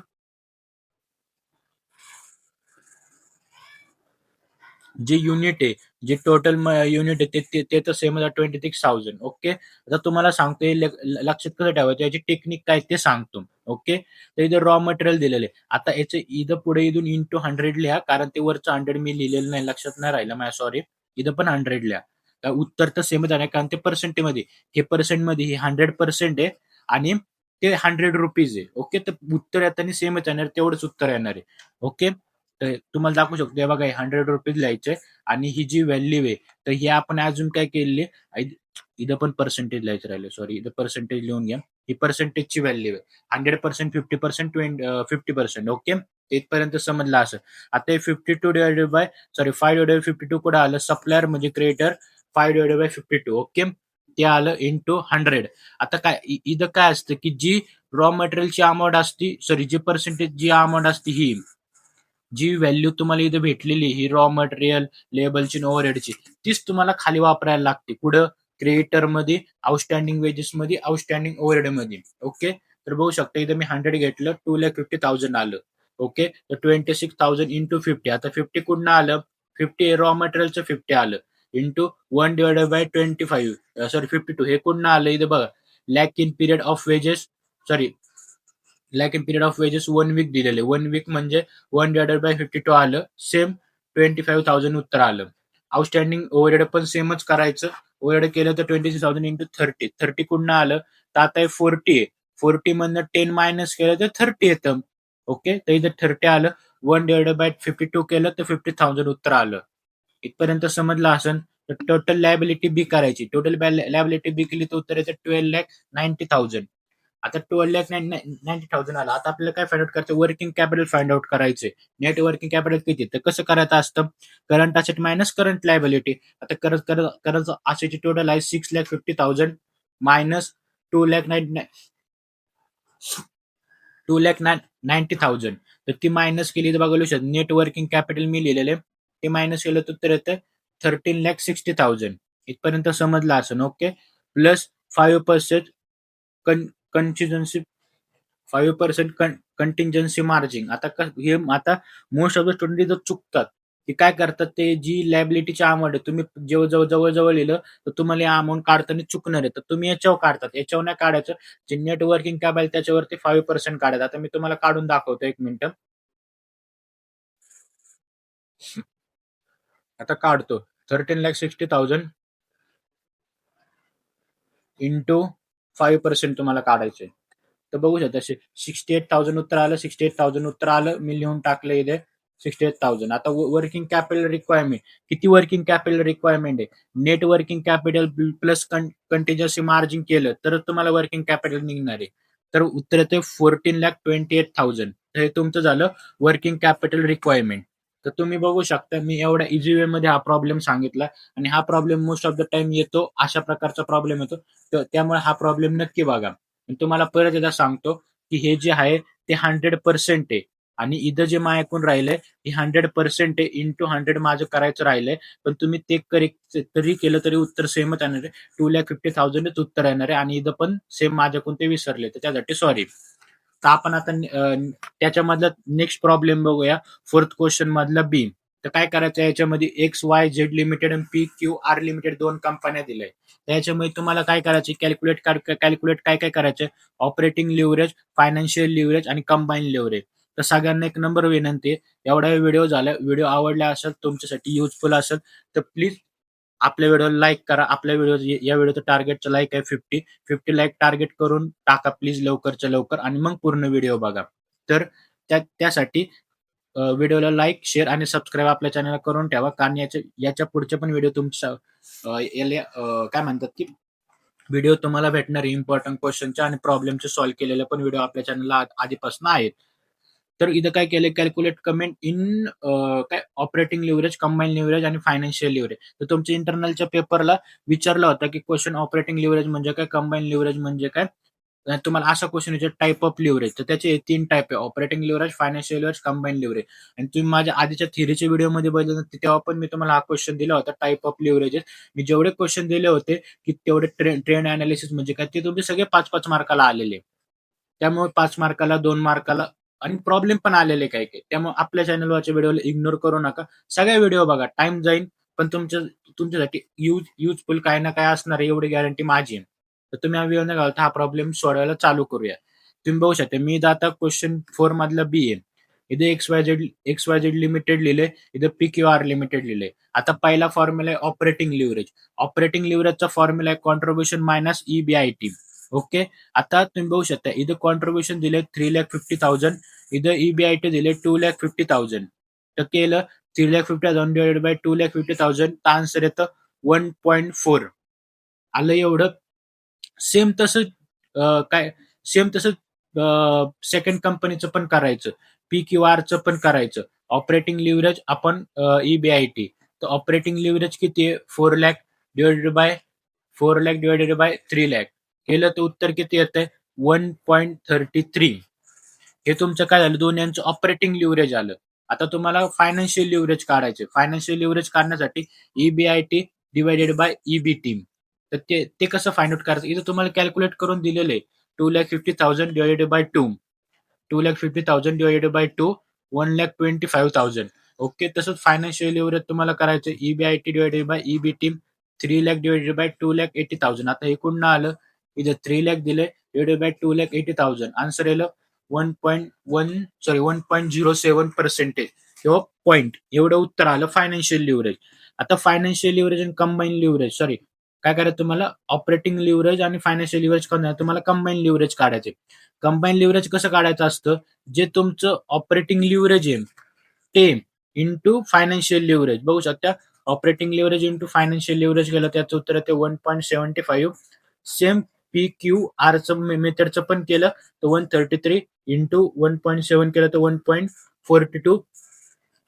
जे युनिट आहे, जे टोटल युनिट आहे ते तर सेमच आहे 26,000. ओके. आता तुम्हाला सांगतो लक्षात कसं ठेवायचं याची टेक्निक काय ते सांगतो. ओके. तर इथे रॉ मटेरियल दिलेलं आहे. आता याचं इथं पुढे इथून इंटू 100 लिहा कारण ते वरचं 100 मी लिहिलेलं नाही लक्षात नाही राहिलं माझ्या सॉरी. इथं पण 100 लिहा. उत्तर तर सेमच आहे कारण ते पर्सेंटेमध्ये हे पर्सेंटमध्ये हे 100% आहे आणि ते ₹100 आहे. ओके. तर उत्तर येताना सेमच येणार तेवढंच उत्तर येणार आहे. ओके. तर तुम्हाला दाखवू शकतो हे बघा हे ₹100 लिहायचे आणि ही जी व्हॅल्यू आहे तर ही आपण अजून काय केलेली इथं पण पर्सेंटेज लिहायचं राहिलं सॉरी इथं पर्सेंटेज लिहून घ्या. ही पर्सेंटेजची व्हॅल्यू आहे 100% 50% 50%. ओके. इथपर्यंत समजलं असं. आता हे 52 डिवायडेड बाय 5 डिवायडेड 52 कुठं आलं सप्लायर म्हणजे क्रिएटर 5 डिवायडेड बाय 52. ओके. ते आलं इंटू 100. आता काय इथं काय असतं की जी रॉ मटेरियलची अमाऊंट असती सॉरी जी पर्सेंटेज जी अमाऊंट असते ही जी व्हॅल्यू तुम्हाला इथे भेटलेली ही रॉ मटेरियल लेबलची ओव्हरहेडची तीच तुम्हाला खाली वापरायला लागते कुठं क्रिएटर मध्ये आउटस्टँडिंग वेजेस मध्ये आउटस्टँडिंग ओव्हरहेड मध्ये. ओके. तर बघू शकता इथे मी 100 घेतलं 2,50,000 आलं. ओके. तर 26,000 इंटू 50 आता 50 कुठं आलं 50 रॉ मटेरियलचं 50 आलं इंटू 1 डिवायडेड बाय 25 सॉरी 52 हे कुठं आलं इथे बघा lack in period of wages sorry lack in period of wages 1 week दिलेले 1 वीक म्हणजे 1 डिवायडेड बाय 52 आलं सेम 25,000 उत्तर आलं. आउटस्टँडिंग ओव्हरहेड पण सेमच करायचं. ओव्हरहेड केलं तर 26,000 इंटू 30 कुठं आलं तर आता हे 40 आहे 40 मधनं 10 मायनस केलं तर 30 येतं. ओके. तर इथं 30 आलं 1 डिवायडेड बाय 52 केलं तर 50,000 उत्तर आलं. इथपर्यंत समजलं असेल. तर टोटल लायबिलिटी बी करायची टोटल लायबिलिटी बी केली तर उत्तर येतं 12,90,000. आता 12,90,000 आला. आता आपल्याला काय फाइंड आउट करायचं, वर्किंग कॅपिटल फाइंड आउट करायचे. नेट वर्किंग कॅपिटल किती, तर कसं करायचं असतं, current asset minus current liability. आता करंट असेटची टोटल आहे 6,50,000 मायनस 2,90,000. तर ती मायनस केली तर बघू शकतो नेट वर्किंग कॅपिटल मी लिहिलेले ते मायनस केलं तर येतं 13,60,000. इथपर्यंत समजलं असेल. Okay. Plus 5% contingency 5% contingency margin. आता मोस्ट ऑफ द स्टुडंट इथं चुकतात, की काय करतात, ते जी लायबिलिटीची अमाऊंट आहे तुम्ही जवळ जवळ लिहिलं तर तुम्हाला या अमाऊंट काढताना चुकणार आहे. तर तुम्ही याच्यावर काढतात, याच्यावर नाही काढायचं. जे नेट वर्किंग कॅपिटल त्याच्यावरती 5% काढायचं. आता मी तुम्हाला काढून दाखवतो, एक मिनिट. आता काढतो. 13,60,000 इंटू 5% तुम्हाला काढायचे. तर बघू शकता 68,000 उत्तर आलं. 68,000 उत्तर आलं. मी लिहून टाकलं इथे 68,000. आता वर्किंग कॅपिटल रिक्वायरमेंट, किती वर्किंग कॅपिटल रिक्वायरमेंट आहे, net working capital plus contingency margin केलं तर तुम्हाला वर्किंग कॅपिटल निघणार आहे. तर उत्तर येते 14,28,000. तर हे तुमचं झालं वर्किंग कॅपिटल रिक्वायरमेंट. तर तुम्ही बघू शकता मी एवढ्या इझी वे मध्ये हा प्रॉब्लेम सांगितला, आणि हा problem most of the time येतो, अशा प्रकारचा प्रॉब्लेम येतो. तर त्यामुळे हा प्रॉब्लेम नक्की बघा. तुम्हाला परत एकदा सांगतो की हे जे आहे ते 100% आहे, आणि इथं जे माझ्याकडून राहिलंय हे 100% आहे. इंटू 100 माझं करायचं राहिलंय, पण तुम्ही ते तरी केलं तरी उत्तर सेमच येणार आहे. 2,50,000 उत्तर येणार आहे, आणि इथं पण सेम माझ्याकडून ते विसरले, तर त्यासाठी सॉरी. तर आपण आता त्याच्यामधला नेक्स्ट प्रॉब्लेम बघूया. फोर्थ क्वेश्चन मधला बी. तर काय करायचं, याच्यामध्ये एक्स वाय झेड लिमिटेड आणि पी क्यू आर लिमिटेड दोन कंपन्या दिल्या. त्याच्यामध्ये तुम्हाला काय करायचे, कॅल्क्युलेट काय काय करायचं, ऑपरेटिंग लिव्हरेज, फायनान्शियल लिव्हरेज आणि कंबाईन लिव्हरेज. तर सगळ्यांना एक नंबर विनंती आहे, एवढा व्हिडिओ झाला, व्हिडिओ आवडला असेल, तुमच्यासाठी युजफुल असेल, तर प्लीज आपल्या व्हिडिओला लाईक करा. आपल्या व्हिडिओ, या व्हिडिओचं टार्गेटचं लाईक आहे 50 लाईक टार्गेट करून टाका प्लीज, लवकरच्या लवकर, आणि मग पूर्ण व्हिडिओ बघा. तर त्यासाठी व्हिडिओला लाईक, शेअर आणि सबस्क्राईब आपल्या चॅनलला करून ठेवा, कारण याच्या पुढचे पण व्हिडिओ तुमच्या काय म्हणतात की व्हिडिओ तुम्हाला भेटणार इम्पॉर्टंट क्वेश्चनचे आणि प्रॉब्लेमचे सॉल्व्ह केलेले पण व्हिडिओ आपल्या चॅनलला आधीपासून आहेत. तर इथं काय केलं, कॅल्क्युलेट कमेंट इन काय ऑपरेटिंग लिव्हरेज, कंबाईन लिव्हरेज आणि फायनान्शियल लिव्हरेज. तर तुमच्या इंटरनलच्या पेपरला विचारलं होतं की क्वेश्चन ऑपरेटिंग लिव्हरेज म्हणजे काय, कंबाईन लिव्हरेज म्हणजे काय. तुम्हाला असा क्वेश्चन विचार टाईप ऑफ लिव्हरेज, तर त्याचे 3 टाईप आहे, operating leverage, financial leverage, combine leverage. आणि तुम्ही माझ्या आधीच्या थिअरीच्या व्हिडिओमध्ये बघितलं तेव्हा पण मी तुम्हाला हा क्वेश्चन दिला होता, टाईप ऑफ लिव्हरेजेस. मी जेवढे क्वेश्चन दिले होते की तेवढे ट्रेंड अनालिसिस म्हणजे काय, ते तुमचे सगळे 5-5 मार्काला आलेले. त्यामुळे 5 मार्काला, 2 मार्काला, आणि प्रॉब्लेम पण आलेले काही काही. त्यामुळे आपल्या चॅनलवरच्या व्हिडिओला इग्नोर करू नका. सगळ्या व्हिडिओ बघा, टाइम जाईल पण तुमच्यासाठी युजफुल काय ना काय असणार आहे, एवढी गॅरंटी माझी आहे. तर तुम्ही हा व्हिडिओ न घालता हा प्रॉब्लेम सोडवायला चालू करूया. तुम्ही बघू शकता मी इथं आता क्वेश्चन 4 मधला बी आहे. इथे एक्स वाय झेड लिमिटेड लिहिले, इथं पी क्यू आर लिमिटेड लिहिले. आता पहिला फॉर्म्युला आहे ऑपरेटिंग लिव्हरेज. ऑपरेटिंग लिव्हरेजचा फॉर्म्युला आहे कॉन्ट्रीब्युशन मायनस ईबीआयटी. ओके. आता तुम्ही बघू शकता इथं कॉन्ट्रीब्युशन दिले 3,50,000, इथं ईबीआयटी दिले 2,50,000. तर केलं 3,50,000 डिवाइडेड बाय 2,50,000, तर आन्सर येतं 1.4. आलं एवढं. सेम तसं काय, सेम तसं सेकंड कंपनीचं पण करायचं, पी क्यू आरचं पण करायचं. ऑपरेटिंग लिव्हरेज आपण ईबीआयटी, तर ऑपरेटिंग लिव्हरेज किती आहे, 4,00,000 डिवाइडेड बाय 4,00,000 डिवाइडेड बाय 3,00,000. केलं तर उत्तर किती येतंय, 1.33. हे तुमचं काय झालं, दोन यांचं ऑपरेटिंग लिव्हरेज आलं. आता तुम्हाला फायनान्शियल लिव्हरेज काढायचे. फायनान्शियल लिव्हरेज काढण्यासाठी ईबीआयटी डिवायडेड बाय ईबीटी. तर ते कसं फाइंड आउट करायचं, इथं तुम्हाला कॅल्क्युलेट करून दिलेलं आहे. 2,50,000 divided by 2,50,000 divided by 1,25,000. Okay. तसंच फायनान्शियल लिव्हरेज तुम्हाला करायचं, EBIT divided by EBT 3,00,000 divided by 2,80,000. आता हे कुठं आलं, इथं 3,00,000 दिले डिवायडेड बाय 2,80,000. आन्सर येलं 1.07% किंवा पॉईंट, एवढं उत्तर आलं फायनान्शियल लिव्हरेज. आता फायनान्शियल लिव्हरेज आणि कंबाईन लिव्हरेज, सॉरी, काय करायचं तुम्हाला, ऑपरेटिंग लिव्हरेज आणि फायनान्शियल लिव्हरेज करणार, तुम्हाला कंबाईन लिव्हरेज काढायचे. कंबाईन लिव्हरेज कसं काढायचं असतं, जे तुमचं ऑपरेटिंग लिव्हरेज आहे ते इंटू फायनान्शियल लिव्हरेज. बघू शकता operating leverage into financial leverage केलं, त्याचं उत्तर येते 1.75. सेम PQRचं मेथडचं पण केलं तर 133 इंटू 1.7 केलं तर 1.42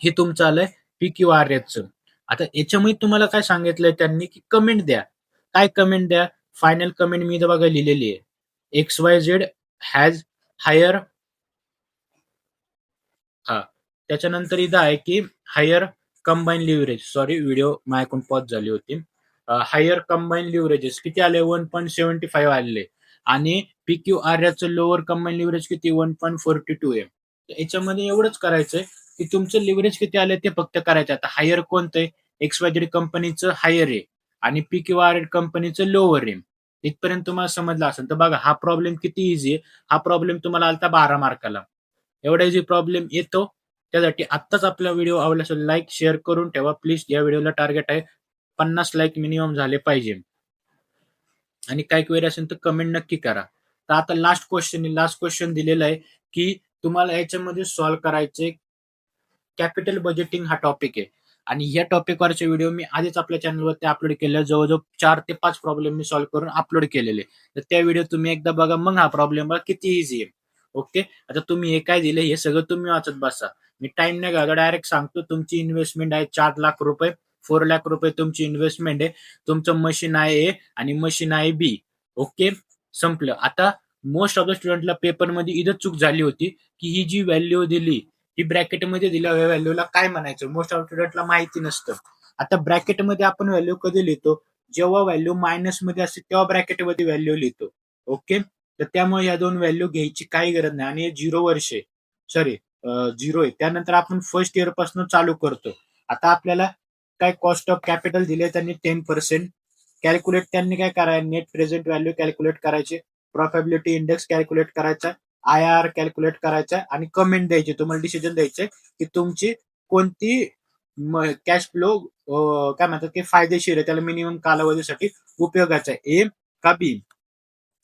हे तुमचं आलंय PQRSचं. आता याच्यामुळे तुम्हाला काय सांगितलंय त्यांनी की कमेंट द्या. काय कमेंट द्या? फायनल कमेंट मी इथं बघा लिहिलेली आहे. XYZ हॅज हायर हा. त्याच्यानंतर इथं आहे की higher combine leverage. Sorry, video माझ्याकडून पॉज झाली होती. हायर कंबाईन लिव्हरेजेस किती आले? 1.75 आले. आणि PQRSचं लोअर कंबाईन लिव्हरेज किती? 1.42 आहे. याच्यामध्ये एवढंच करायचंय की तुमचं लिव्हरेज किती आले ते फक्त करायचं. आता हायर कोणतं आहे? XYZ कंपनीचं हायर आहे आणि PQR कंपनीचं लोअर आहे. इथपर्यंत तुम्हाला समजलं असेल तर बघा, हा प्रॉब्लेम किती इझी आहे. हा प्रॉब्लेम तुम्हाला आलता 12 मार्काला. एवढा इझी प्रॉब्लेम येतो. त्यासाठी आत्ताच आपला व्हिडिओ आवडला असेल लाईक शेअर करून ठेवा प्लीज. या व्हिडिओला टार्गेट आहे 50 लाईक मिनिमम झाले पाहिजे. आणि काही क्वेरी असेल तर कमेंट नक्की करा. तर आता लास्ट क्वेश्चन दिलेला आहे की तुम्हाला याच्यामध्ये सॉल्व्ह करायचे कॅपिटल बजेटिंग हा टॉपिक आहे. आणि या टॉपिकवरचे व्हिडिओ मी आधीच आपल्या चॅनलवरती अपलोड केले. जवळजवळ 4 ते 5 प्रॉब्लेम मी सॉल्व्ह करून अपलोड केलेले. तर त्या व्हिडिओ तुम्ही एकदा बघा, मग हा प्रॉब्लेम बघा किती इझी आहे. ओके. आता तुम्ही हे काय दिले हे सगळं तुम्ही वाचत बसा. मी टाइम नाही घालवत, डायरेक्ट सांगतो. तुमची इन्व्हेस्टमेंट आहे 4 लाख रुपये. 4 लाख रुपये तुमची इन्व्हेस्टमेंट आहे. तुमचं मशीन आहे ए आणि मशीन आहे बी. ओके, संपलं. आता मोस्ट ऑफ द स्टुडंटला पेपरमध्ये इथं चूक झाली होती की ही जी व्हॅल्यू दिली ही ब्रॅकेटमध्ये दिल्या व्हॅल्यूला काय म्हणायचं मोस्ट ऑफ स्टुडंटला माहिती नसतं. आता ब्रॅकेटमध्ये आपण व्हॅल्यू कधी लिहितो? जेव्हा व्हॅल्यू मायनस मध्ये असते तेव्हा ब्रॅकेटमध्ये व्हॅल्यू लिहितो. ओके. तर त्यामुळे या दोन व्हॅल्यू घ्यायची काही गरज नाही. आणि हे 0 वर्ष आहे, सॉरी 0 आहे. त्यानंतर आपण फर्स्ट इयर पासून चालू करतो. आता आपल्याला काय कॉस्ट ऑफ कॅपिटल दिले त्यांनी 10%. कॅल्क्युलेट त्यांनी काय करायचं? नेट प्रेझेंट व्हॅल्यू कॅल्क्युलेट करायचे, प्रॉफिटेबिलिटी इंडेक्स कॅल्क्युलेट करायचा, IR कॅल्क्युलेट करायचा आणि कमेंट द्यायची. तुम्हाला डिसिजन द्यायचे की तुमची कोणती कॅश फ्लो काय म्हणतात की फायदेशीर आहे, त्याला मिनिमम कालावधीसाठी उपयोगाचा आहे, ए का बी.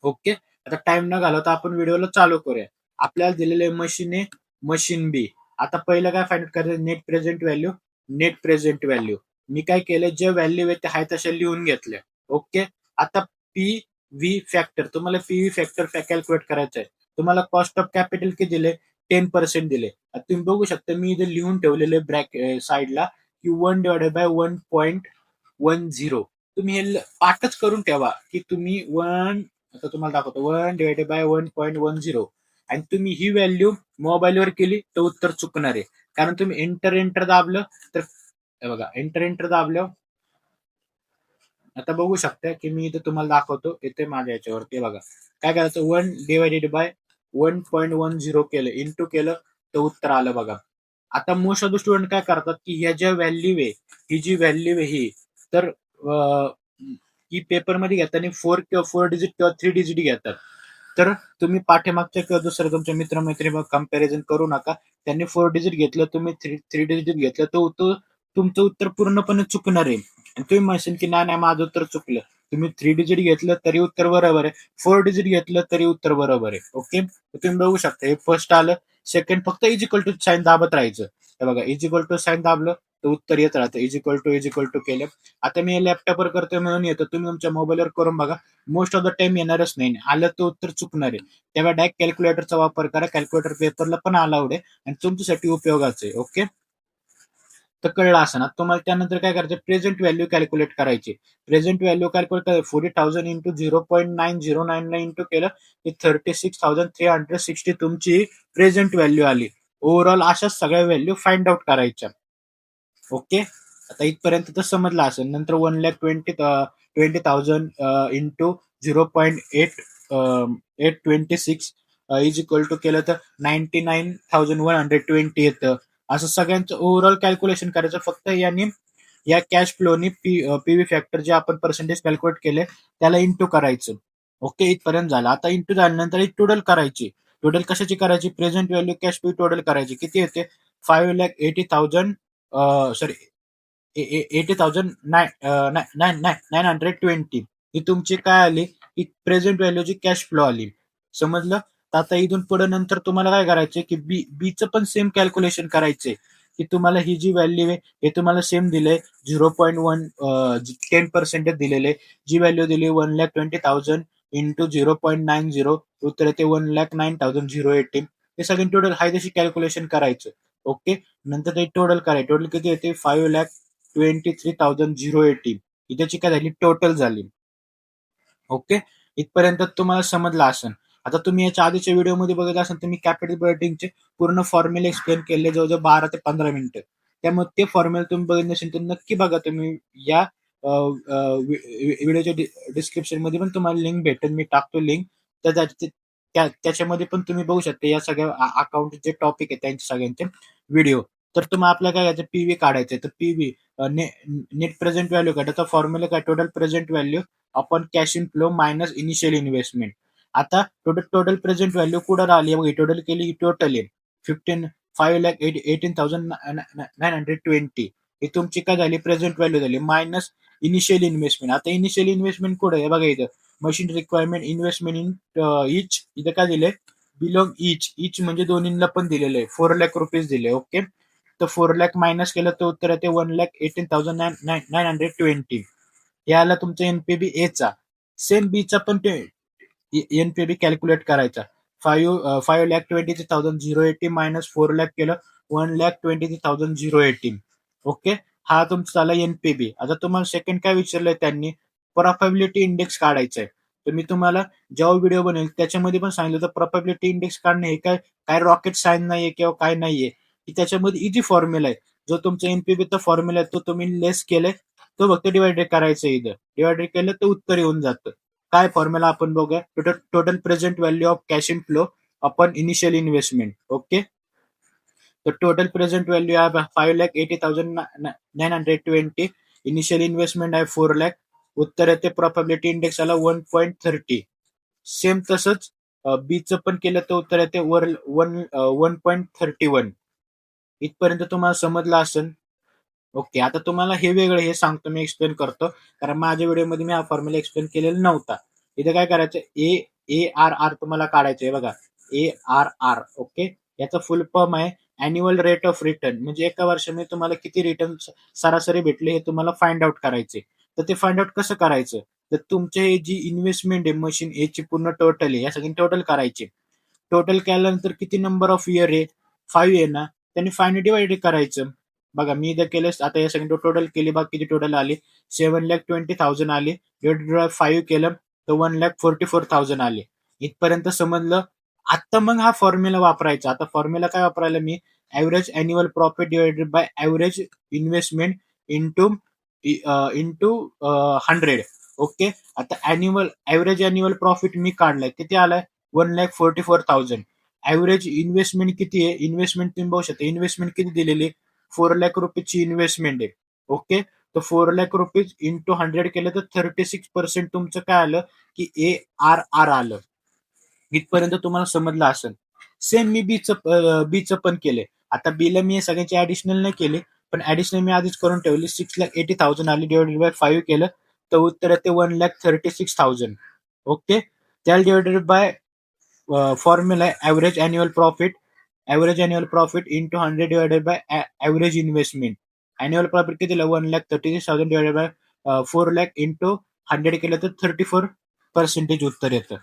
ओके. आता टाइम न घालवता आपण व्हिडिओला चालू करूया. आपल्याला दिलेले मशीन ए, मशीन बी. आता पहिलं काय फाइंड करायचं? Net present value. Net present value मी काय केलं? जे व्हॅल्यू आहे ते आहे तशा लिहून घेतल्या. ओके. आता पी व्ही फॅक्टर, तुम्हाला पी फॅक्टर कॅल्क्युलेट करायचं आहे. तुम्हाला कॉस्ट ऑफ कॅपिटल किती दिले? 10% दिले. तुम्ही बघू शकता मी इथे लिहून ठेवलेले ब्रॅक साईडला की 1/1.10. तुम्ही हे पाठच करून ठेवा की तुम्ही आता तुम्हाला दाखवतो 1/1.10. आणि तुम्ही ही व्हॅल्यू मोबाईलवर केली तर उत्तर चुकणार आहे. कारण तुम्ही एंटर दाबलं तर बघा, एंटर दाबलं. आता बघू शकता की मी इथे तुम्हाला दाखवतो. इथे माझ्या याच्यावरती बघा काय करायचं? 1/1.10 केलं, इंटू केलं तर उत्तर आलं बघा. आता मोस्ट ऑफ द स्टुडंट काय करतात की ह्या ज्या व्हॅल्यू आहे, ही जी व्हॅल्यू आहे ही, तर ही पेपरमध्ये घेताना 4 डिजिट किंवा 3 डिजिट घेतात. तर तुम्ही पाठीमागच्या किंवा दुसऱ्या तुमच्या मित्रमैत्रिणी कंपॅरिझन करू नका. त्यांनी 4 डिजिट घेतलं, तुम्ही 3 डिजिट घेतलं, तर तुमचं उत्तर पूर्णपणे चुकणार आहे. आणि तुम्ही म्हणशील की नाही माझं उत्तर चुकलं. तुम्ही 3 डिजिट घेतलं तरी उत्तर बरोबर आहे, 4 डिजिट घेतलं तरी उत्तर बरोबर आहे. ओके. तुम्ही बघू शकता हे फर्स्ट आलं. सेकंड फक्त इजिकल टू साईन दाबत राहायचं. हे बघा, इजिकल टू साईन दाबलं तर उत्तर येत राहतं. इजिकल टू केलं. आता मी लॅपटॉपवर करतोय म्हणून येतं, तुम्ही तुमच्या मोबाईलवर करून बघा. मोस्ट ऑफ द टाइम येणारच नाही. आलं तर उत्तर चुकणार आहे. तेव्हा डायरेक्ट कॅल्क्युलेटरचा वापर करा. कॅल्क्युलेटर पेपरला पण अलाउड आहे आणि तुमच्यासाठी उपयोगाचं आहे. ओके. तर कळलं असं ना तुम्हाला. त्यानंतर काय करायचं? प्रेझेंट व्हॅल्यू कॅल्क्युलेट करायची. प्रेझेंट व्हॅल्यू कॅल्क्युलेट करा. 40,000 इंटू 0.9099 इंटू केलं की 36,360 तुमची प्रेझेंट व्हॅल्यू आली. ओव्हरऑल अशाच सगळ्या व्हॅल्यू फाइंड आउट करायच्या. ओके. आता इथपर्यंत तर समजलं असेल. नंतर 1,20,000 इंटू 0.826 इज इक्वल टू केलं तर 99,120 येतं. असं सगळ्यांचं ओव्हरऑल कॅल्क्युलेशन करायचं. फक्त यांनी या कॅश फ्लोनी पीव्ही फॅक्टर जे आपण पर्सेंटेज कॅल्क्युलेट केले त्याला इंटू करायचं. ओके. इथपर्यंत झालं. आता इंटू झाल्यानंतर एक टोटल करायची. टोटल कशाची करायची? Present value cash flow total करायची. किती येते? 5,80,000 सॉरी 80,920 ही तुमची काय आली? ही प्रेझेंट व्हॅल्यूची कॅश फ्लो आली. समजलं? तर आता इथून पुढे नंतर तुम्हाला काय करायचंय की बीचं पण सेम कॅल्क्युलेशन करायचंय की तुम्हाला ही जी व्हॅल्यू आहे हे तुम्हाला सेम दिलंय 0.1 10% दिलेले. जी व्हॅल्यू दिली 1,20,000 इंटू 0.90 उत्तर येते 1,09,018. हे सगळे टोटल आहे तशी कॅल्क्युलेशन करायचं. ओके. नंतर ते टोटल करायचं. टोटल किती येते 5,23,018. ही त्याची काय झाली टोटल झाली. ओके. इथपर्यंत तुम्हाला समजलं असेल. आता तुम्ही याच्या आधीच्या व्हिडिओमध्ये बघत असाल तर मी कॅपिटल बजेटिंगचे पूर्ण फॉर्म्युले एक्सप्लेन केले जवळजवळ 12 ते 15 मिनिटं. त्यामुळे ते फॉर्म्युला तुम्ही बघत नसेल तर नक्की बघा तुम्ही. या व्हिडिओच्या डिस्क्रिप्शन मध्ये पण तुम्हाला लिंक भेटेल, मी टाकतो लिंक. तर त्याच्यामध्ये पण तुम्ही बघू शकता या सगळ्या अकाउंट जे टॉपिक आहे त्यांचे सगळ्यांचे व्हिडिओ. तर तुम्हाला आपल्याला काय करायचं पीव्ही काढायचं. तर पीव्ही नेट प्रेझेंट व्हॅल्यू काढायचा. फॉर्म्युला काय total present value upon cash in flow minus initial investment. आता टोटल प्रेझेंट व्हॅल्यू कुठं राहिली बघा. टोटल केली ही टोटल आहे 5,18,920. ही तुमची काय झाली प्रेझेंट व्हॅल्यू झाली मायनस इनिशियल इन्व्हेस्टमेंट. आता इनिशियल इन्व्हेस्टमेंट कुठे आहे बघा इथं machine requirement investment in each. इथं काय दिले बिलोंग इच म्हणजे दोन्हीला पण दिलेलं आहे 4,00,000 दिले. ओके. तर 4,00,000 मायनस केलं तर उत्तर येते 1,18,920. याला तुमचा एनपीबी एचा. सेम बीचा पण ते एनपीबी कॅल्क्युलेट करायचा. 5,23,080 मायनस 4,00,000 केलं 1,23,080. ओके. हा तुमचा झाला एनपीबी. आता तुम्हाला सेकंड काय विचारलंय त्यांनी प्रोबॅबिलिटी इंडेक्स काढायचा आहे. तर मी तुम्हाला जेव्हा व्हिडिओ बनेल त्याच्यामध्ये पण सांगितलं तर प्रोबॅबिलिटी इंडेक्स काढणे हे काय रॉकेट सायन्स नाहीये किंवा काय नाहीये. की त्याच्यामध्ये इझी फॉर्म्युला आहे. जो तुमचा एनपीबीचा फॉर्म्युला आहे तो तुम्ही लेस केलाय तो फक्त डिवायडेड करायचं. इथं डिवायडेड केलं तर उत्तर येऊन जातं. काय फॉर्म्युला आपण बघूया. Total present value of cash in flow upon initial investment. Okay. तर टोटल प्रेझेंट व्हॅल्यू आहे 5,80,920. इनिशियल इन्व्हेस्टमेंट आहे 4,00,000. उत्तर येते प्रोबॅबिलिटी इंडेक्स आला 1.30. सेम तसंच बीचं पण केलं तर उत्तर येते 1.31. इथपर्यंत तुम्हाला समजलं असेल. ओके. आता तुम्हाला हे वेगळं हे सांगतो मी एक्सप्लेन करतो. कारण माझ्या व्हिडिओमध्ये मी हा फॉर्म्युला एक्सप्लेन केलेला नव्हता. इथे काय करायचं ए आर आर तुम्हाला काढायचं आहे बघा. A R R. ओके. याचा फुल फॉर्म आहे अॅन्युअल रेट ऑफ रिटर्न. म्हणजे एका वर्षामध्ये तुम्हाला किती रिटर्न सरासरी भेटले हे तुम्हाला फाइंड आउट करायचे. तर ते फाइंड आउट कसं करायचं. तर तुमचे जी इन्व्हेस्टमेंट आहे मशीन एची पूर्ण टोटल आहे या सगळी टोटल करायची. टोटल केल्यानंतर किती नंबर ऑफ इयर आहे 5 आहे ना. त्यांनी 5 डिवाइड करायचं. बघा मी इथं केलं आता या सगळी टोटल केली बघा किती टोटल आली 7,20,000 आली. डिवाइडेड बाय 5 केलं तर 1,44,000 आले. इथपर्यंत समजलं. आता मग हा फॉर्म्युला वापरायचा. आता फॉर्म्युला काय वापरायला मी average annual profit divided by average investment into 100. Okay. आता ऍव्हरेज अॅन्युअल प्रॉफिट मी काढलाय किती आलाय 1,44,000. ऍव्हरेज इन्व्हेस्टमेंट किती आहे. इन्व्हेस्टमेंट तुम्ही बघू शकता इन्व्हेस्टमेंट किती दिलेली 4,00,000 ची इन्व्हेस्टमेंट आहे. ओके. तर 4,00,000 इंटू 100 केलं तर 36% तुमचं काय आलं की ए आर आर आलं. इथपर्यंत तुम्हाला समजलं असेल. सेम मी बीचं पण केले. आता बीला मी सगळ्यांची ऍडिशनल नाही केली पण ऍडिशनल मी आधीच करून ठेवली 6,80,000 आली डिवायडेड बाय 5 केलं तर उत्तर येते 1,36,000. ओके. त्याला divided by formula average annual profit into 100 divided by average investment. Annual profit किती 1,36,000 डिवायडेड बाय 4,00,000 इंटू 100 केलं तर 34% उत्तर येतं.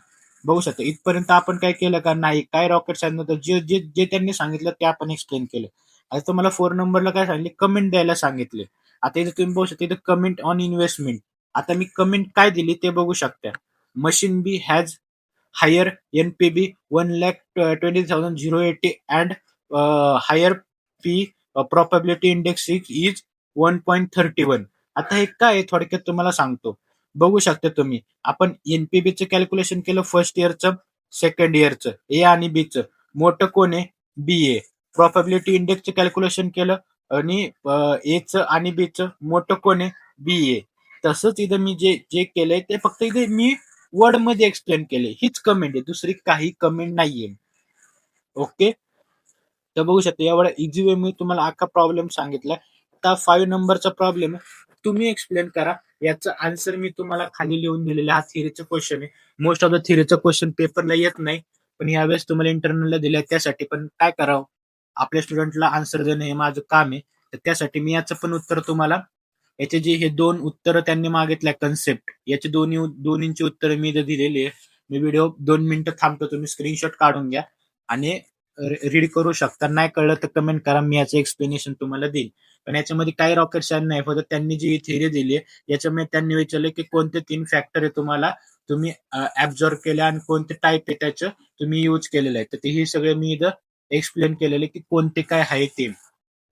बघू शकता. इथपर्यंत आपण काय केलं का नाही काय रॉकेट सायन्स नव्हतं. जे जे जे त्यांनी सांगितलं ते आपण एक्सप्लेन केलं. आता तुम्हाला 4 नंबरला काय सांगितले कमेंट द्यायला सांगितले. आता इथे तुम्ही बघू शकता इथे कमेंट ऑन इन्व्हेस्टमेंट. आता मी कमेंट काय दिली ते बघू शकता. Machine B has higher N 1,20,080 and higher P probability index is 1.31. आता हे काय थोडक्यात तुम्हाला सांगतो. बघू शकता तुम्ही आपण एनपीबीचं कॅल्क्युलेशन केलं फर्स्ट इयरचं सेकंड इयरचं ए आणि बीचं. मोठं कोण आहे बी ए. प्रोबॅबिलिटी इंडेक्सचं कॅल्क्युलेशन केलं आणि एचं आणि बीचं मोठं कोण आहे बी ए. तसंच इथं मी जे जे केलंय ते फक्त इथे मी वर्ड मध्ये एक्सप्लेन केले. हीच कमेंट आहे दुसरी काही कमेंट नाहीये. ओके. तर बघू शकता एवढा इझी वे मी तुम्हाला अख्खा प्रॉब्लेम सांगितला. आता 5 नंबरचा प्रॉब्लेम तुम्ही एक्सप्लेन करा. याचा आन्सर मी तुम्हाला खाली लिहून दिलेला. हा थिअरीचा क्वेश्चन आहे. मोस्ट ऑफ द थिअरीचा क्वेश्चन पेपरला येत नाही पण यावेळेस तुम्हाला इंटरनलला दिलाय त्यासाठी पण काय करावं आपल्या स्टुडंटला आन्सर देणं हे माझं काम आहे. तर त्यासाठी मी याचं पण उत्तर तुम्हाला याचे जे हे 2 उत्तरं त्यांनी मागितल्या कन्सेप्ट, याची दोन्हींची उत्तरं मी इथे दिलेली आहे. मी व्हिडिओ 2 मिनिटं थांबतो. तुम्ही स्क्रीनशॉट काढून घ्या आणि रीड करू शकता. नाही कळलं तर कमेंट करा. मी याचं एक्सप्लेनेशन तुम्हाला देईन. पण याच्यामध्ये काही रॉकेट सायन्स नाही. फक्त त्यांनी जी थिअरी दिली आहे, याच्यामध्ये त्यांनी विचारलं की कोणते 3 फॅक्टर आहे तुम्हाला तुम्ही ऍब्झॉर्ब केले आणि कोणते टाईप आहे त्याचं तुम्ही यूज केलेलं आहे. तर हे सगळे मी इथं एक्सप्लेन केलेले की कोणते काय आहे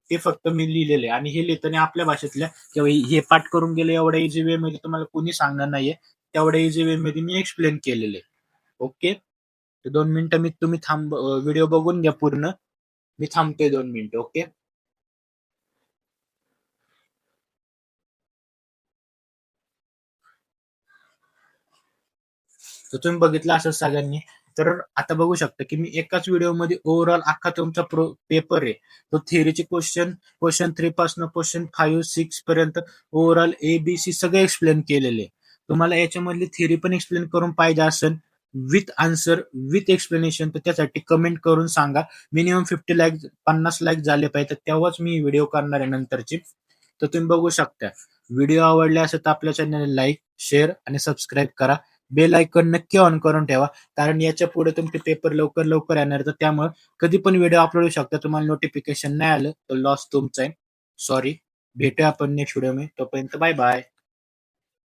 ते फक्त मी लिहिलेले आणि हे लिहिताना आपल्या भाषेतल्या किंवा हे पाठ करून गेले एवढ्या इझी वे मध्ये तुम्हाला कोणी सांगणार नाहीये. तेवढ्या इझी वे मध्ये मी एक्सप्लेन केलेले. ओके. तर 2 मिनिटं मी तुम्ही व्हिडिओ बघून घ्या पूर्ण. मी थांबतोय 2 मिनिटं. ओके. तर तुम्ही बघितलं असं सगळ्यांनी. तर आता बघू शकता की मी एकाच व्हिडिओमध्ये ओव्हरऑल अख्खा तुमचा पेपर आहे तो थिअरीचे क्वेश्चन 3 पासून क्वेश्चन 5-6 पर्यंत ओव्हरऑल ABC सगळे एक्सप्लेन केलेले. तुम्हाला याच्यामधली थिअरी पण एक्सप्लेन करून पाहिजे असेल विथ आन्सर विथ एक्सप्लेनेशन तर त्यासाठी कमेंट करून सांगा. मिनिमम 50 लाईक झाले पाहिजे तेव्हाच मी व्हिडिओ करणार आहे नंतरची. तर तुम्ही बघू शकता. व्हिडिओ आवडले असेल तर आपल्या चॅनल लाईक शेअर आणि सबस्क्राईब करा. बेल आयकॉन नक्की ऑन करून ठेवा कारण याच्या पुढे तुमचे पेपर लवकर लवकर येणार तर त्यामुळे कधी पण व्हिडिओ अपलोड होऊ शकता. तुम्हाला नोटिफिकेशन नाही आलं तर लॉस तुमचा आहे. सॉरी. भेटूया आपण नेक्स्ट व्हिडिओ मध्ये. तोपर्यंत बाय बाय.